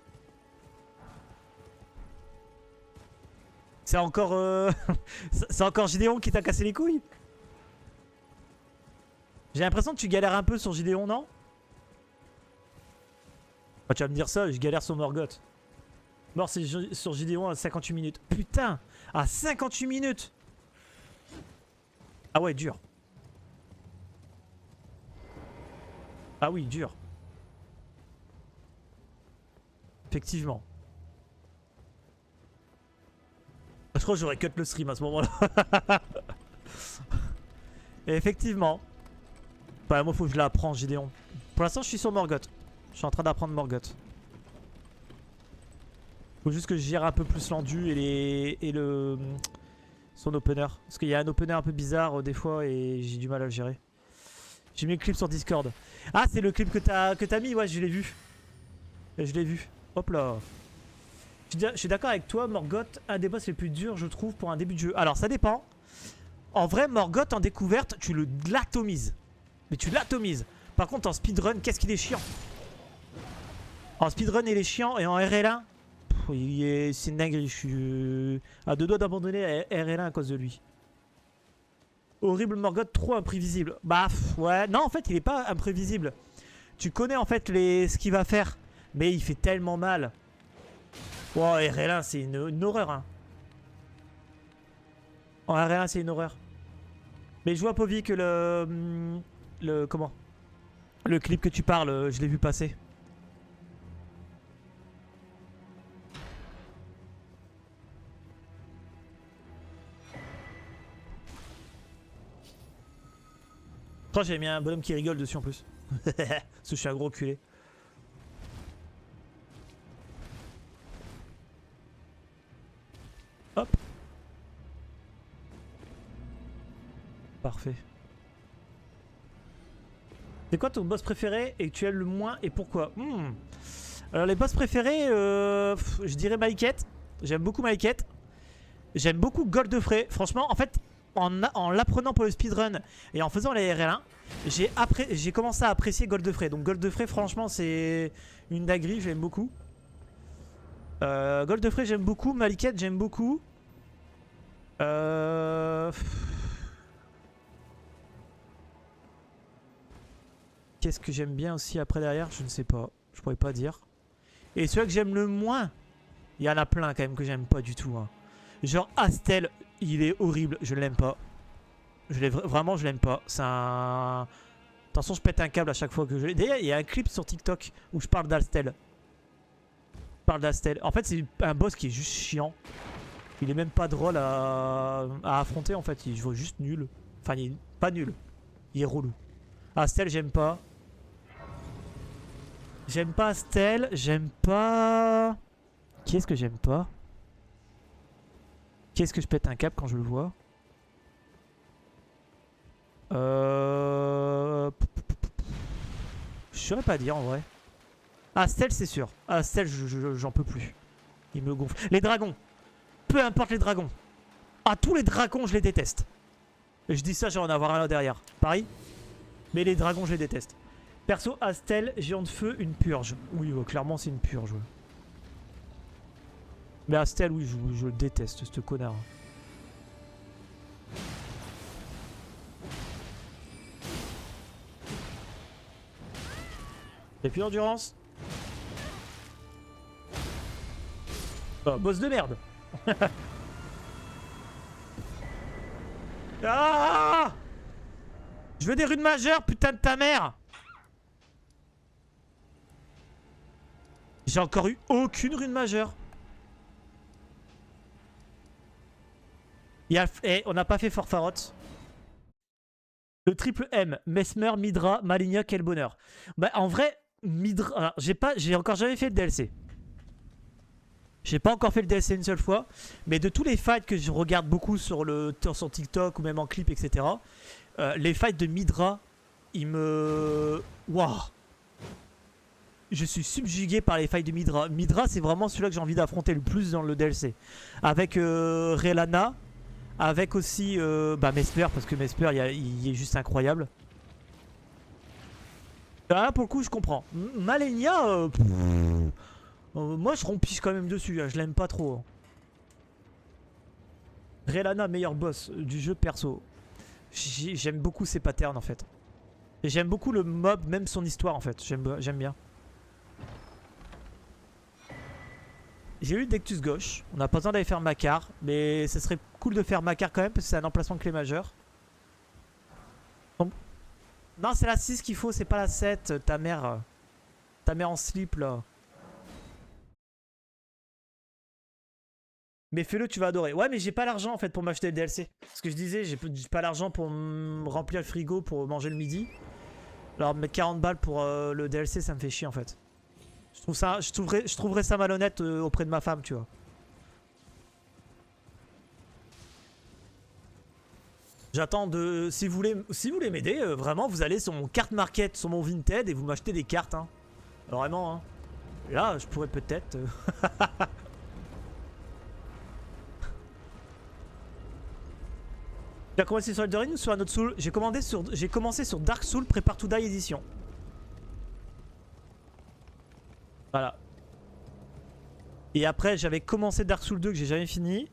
A: C'est encore c'est encore Gideon qui t'a cassé les couilles? J'ai l'impression que tu galères un peu sur Gideon, non? Ah, tu vas me dire ça, je galère sur Morgoth. Mort sur Gideon à 58 minutes. Putain! À 58 minutes! Ah ouais, dur. Ah oui, dur. Effectivement. Je crois que j'aurais cut le stream à ce moment-là. Et effectivement. Bah, moi, faut que je l'apprenne, Gideon. Pour l'instant, je suis sur Morgoth. Je suis en train d'apprendre Morgoth. Faut juste que je gère un peu plus l'endu et son opener. Parce qu'il y a un opener un peu bizarre des fois et j'ai du mal à le gérer. J'ai mis le clip sur Discord. Ah, c'est le clip que t'as mis, ouais, je l'ai vu. Je l'ai vu. Hop là. Je suis d'accord avec toi, Morgoth, un des boss les plus durs, je trouve, pour un début de jeu. Alors, ça dépend. En vrai, Morgoth, en découverte, tu le l'atomises. Mais tu l'atomises. Par contre, en speedrun, qu'est-ce qu'il est chiant. En speedrun, il est chiant. Et en RL1, c'est une dinguerie. Je suis à deux doigts d'abandonner RL1 à cause de lui. Horrible Morgoth, trop imprévisible. Bah, ouais. Non, en fait, il est pas imprévisible. Tu connais, en fait, ce qu'il va faire. Mais il fait tellement mal. Wow, RL1, c'est une horreur. Hein. En RL1, c'est une horreur. Mais je vois, Povy, que comment? Le clip que tu parles, je l'ai vu passer. Je crois que j'avais mis un bonhomme qui rigole dessus en plus. Parce que je suis un gros culé. Hop. Parfait. C'est quoi ton boss préféré et que tu aimes le moins et pourquoi? Alors les boss préférés, je dirais Maliketh. J'aime beaucoup Maliketh. J'aime beaucoup Godfrey. Franchement, en fait, en l'apprenant pour le speedrun et en faisant les RL1, j'ai commencé à apprécier Godfrey. Donc Godfrey, franchement, c'est une dinguerie, j'aime beaucoup. Godfrey, j'aime beaucoup. Maliketh, j'aime beaucoup. Qu'est-ce que j'aime bien aussi après derrière? Je ne sais pas. Je pourrais pas dire. Et celui que j'aime le moins, il y en a plein quand même que j'aime pas du tout. Hein. Genre Astel, il est horrible. Je l'aime pas. Vraiment, je l'aime pas. C'est un... Attention, je pète un câble à chaque fois que je... D'ailleurs, il y a un clip sur TikTok où je parle d'Astel. En fait, c'est un boss qui est juste chiant. Il est même pas drôle à affronter en fait. Je vois juste nul. Enfin, il est pas nul. Il est relou. Astel, j'aime pas. J'aime pas Astel. J'aime pas... Qui est-ce que j'aime pas? Qui est-ce que je pète un câble quand je le vois? Je saurais pas dire en vrai. Astel c'est sûr. Astel j'en peux plus. Il me gonfle. Les dragons. Peu importe les dragons. Ah tous les dragons je les déteste. Et je dis ça je vais en avoir un là derrière. Pareil. Mais les dragons je les déteste. Perso Astel, géant de feu, une purge. Oui clairement c'est une purge. Ouais. Mais Astel oui je le déteste ce connard. Y'a plus d'endurance. Oh, boss de merde. Ah, je veux des runes majeures, putain de ta mère. J'ai encore eu aucune rune majeure. On n'a pas fait Forfaroth. Le triple M, Mesmer, Midra, Maligna, quel bonheur. Bah en vrai, Midra, j'ai encore jamais fait de DLC. J'ai pas encore fait le DLC une seule fois, mais de tous les fights que je regarde beaucoup sur TikTok ou même en clip, etc. Les fights de Midra, ils me... Waouh. Je suis subjugué par les fights de Midra. Midra, c'est vraiment celui-là que j'ai envie d'affronter le plus dans le DLC. Avec Relana, avec aussi Mesmer, parce que Mesmer, il est juste incroyable. Là, pour le coup, je comprends. Malenia, moi, je rompiche quand même dessus. Hein. Je l'aime pas trop. Hein. Relana, meilleur boss du jeu perso. J'aime beaucoup ses patterns, en fait. Et j'aime beaucoup le mob, même son histoire, en fait. J'aime bien. J'ai eu Dectus gauche. On n'a pas besoin d'aller faire Makar. Mais ce serait cool de faire Makar quand même, parce que c'est un emplacement de clé majeure. Non, c'est la 6 qu'il faut, c'est pas la 7. Ta mère en slip, là. Mais fais-le, tu vas adorer. Ouais, mais j'ai pas l'argent en fait pour m'acheter le DLC. Ce que je disais, j'ai pas l'argent pour me remplir le frigo pour manger le midi. Alors mettre 40 balles pour le DLC, ça me fait chier en fait. Je trouverais ça malhonnête auprès de ma femme, tu vois. J'attends de... Si vous voulez m'aider, vraiment, vous allez sur mon carte market, sur mon Vinted et vous m'achetez des cartes. Hein. Alors, vraiment, hein. Là, je pourrais peut-être... Tu as commencé sur Elden Ring ou sur un autre Soul? J'ai commencé sur Dark Soul Prepare to Die Edition. Voilà. Et après, j'avais commencé Dark Souls 2 que j'ai jamais fini.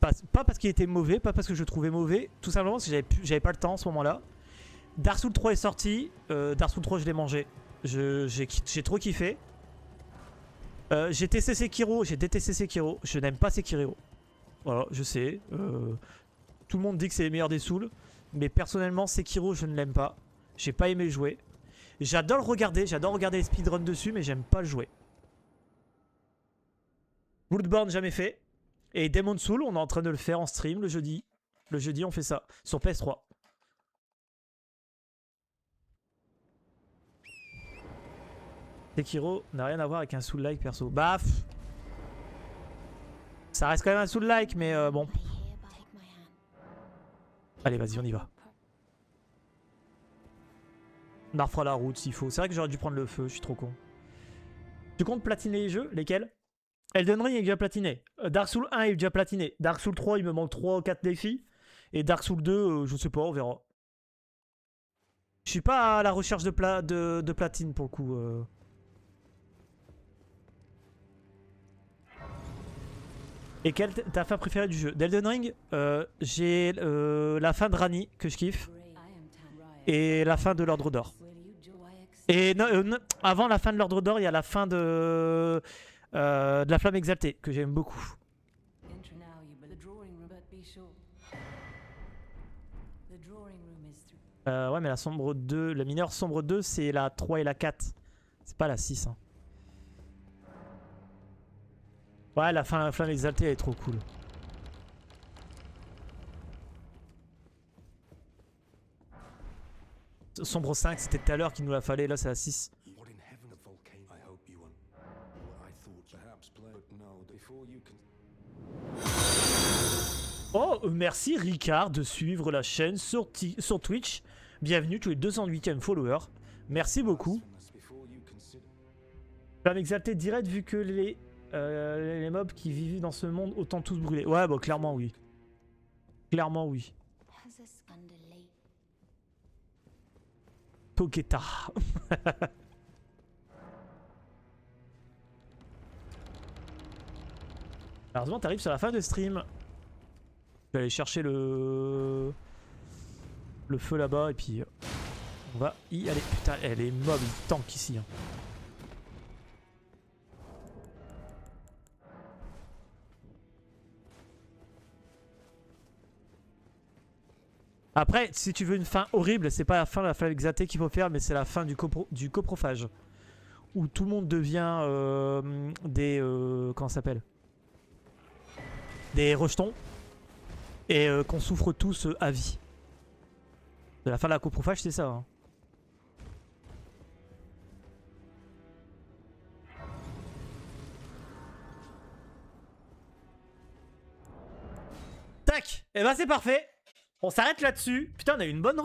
A: Pas parce qu'il était mauvais, pas parce que je le trouvais mauvais. Tout simplement parce que j'avais pas le temps à ce moment-là. Dark Souls 3 est sorti. Dark Souls 3, je l'ai mangé. J'ai trop kiffé. J'ai testé Sekiro. J'ai détesté Sekiro. Je n'aime pas Sekiro. Voilà, je sais. Tout le monde dit que c'est les meilleurs des Souls. Mais personnellement, Sekiro, je ne l'aime pas. J'ai pas aimé le jouer. J'adore le regarder. J'adore regarder les speedruns dessus, mais j'aime pas le jouer. Bloodborne, jamais fait. Et Demon's Souls, on est en train de le faire en stream le jeudi. Le jeudi, on fait ça. Sur PS3. Sekiro n'a rien à voir avec un Soul-like perso. Baf. Ça reste quand même un Soul-like, mais bon. Allez, vas-y, on y va. On refera la route s'il faut. C'est vrai que j'aurais dû prendre le feu, je suis trop con. Tu comptes platiner les jeux? Lesquels? Elden Ring est déjà platiné. Dark Souls 1 est déjà platiné. Dark Souls 3, il me manque 3 ou 4 défis. Et Dark Souls 2, je sais pas, on verra. Je suis pas à la recherche de platine pour le coup. Et quelle ta fin préférée du jeu? D'Elden Ring, j'ai la fin de Rani que je kiffe. Et la fin de l'Ordre d'Or. Et avant la fin de l'Ordre d'Or, il y a la fin de la Flamme Exaltée que j'aime beaucoup. Ouais, mais la sombre 2, la mineure sombre 2, c'est la 3 et la 4. C'est pas la 6. Hein. Ouais, la flamme exaltée, elle est trop cool. Sombre 5, c'était tout à l'heure qu'il nous la fallait. Là, c'est la 6. Oh, merci Ricard de suivre la chaîne sur Twitch. Bienvenue, tu es 208e follower. Merci beaucoup. Flamme exaltée direct vu que les mobs qui vivent dans ce monde autant tous brûler. Ouais, bah clairement oui. Clairement oui. Poketa. Heureusement, t'arrives sur la fin de stream. Je vais aller chercher le feu là-bas et puis on va y aller. Putain, elle est mob, il tank ici. Hein. Après, si tu veux une fin horrible, c'est pas la fin de la flamme exaltée qu'il faut faire, mais c'est la fin du coprophage. Où tout le monde devient des... comment ça s'appelle? Des rejetons. Et qu'on souffre tous à vie. De la fin de la coprophage, c'est ça. Hein. Tac! Et bah c'est parfait. On s'arrête là-dessus. Putain, on a eu une bonne...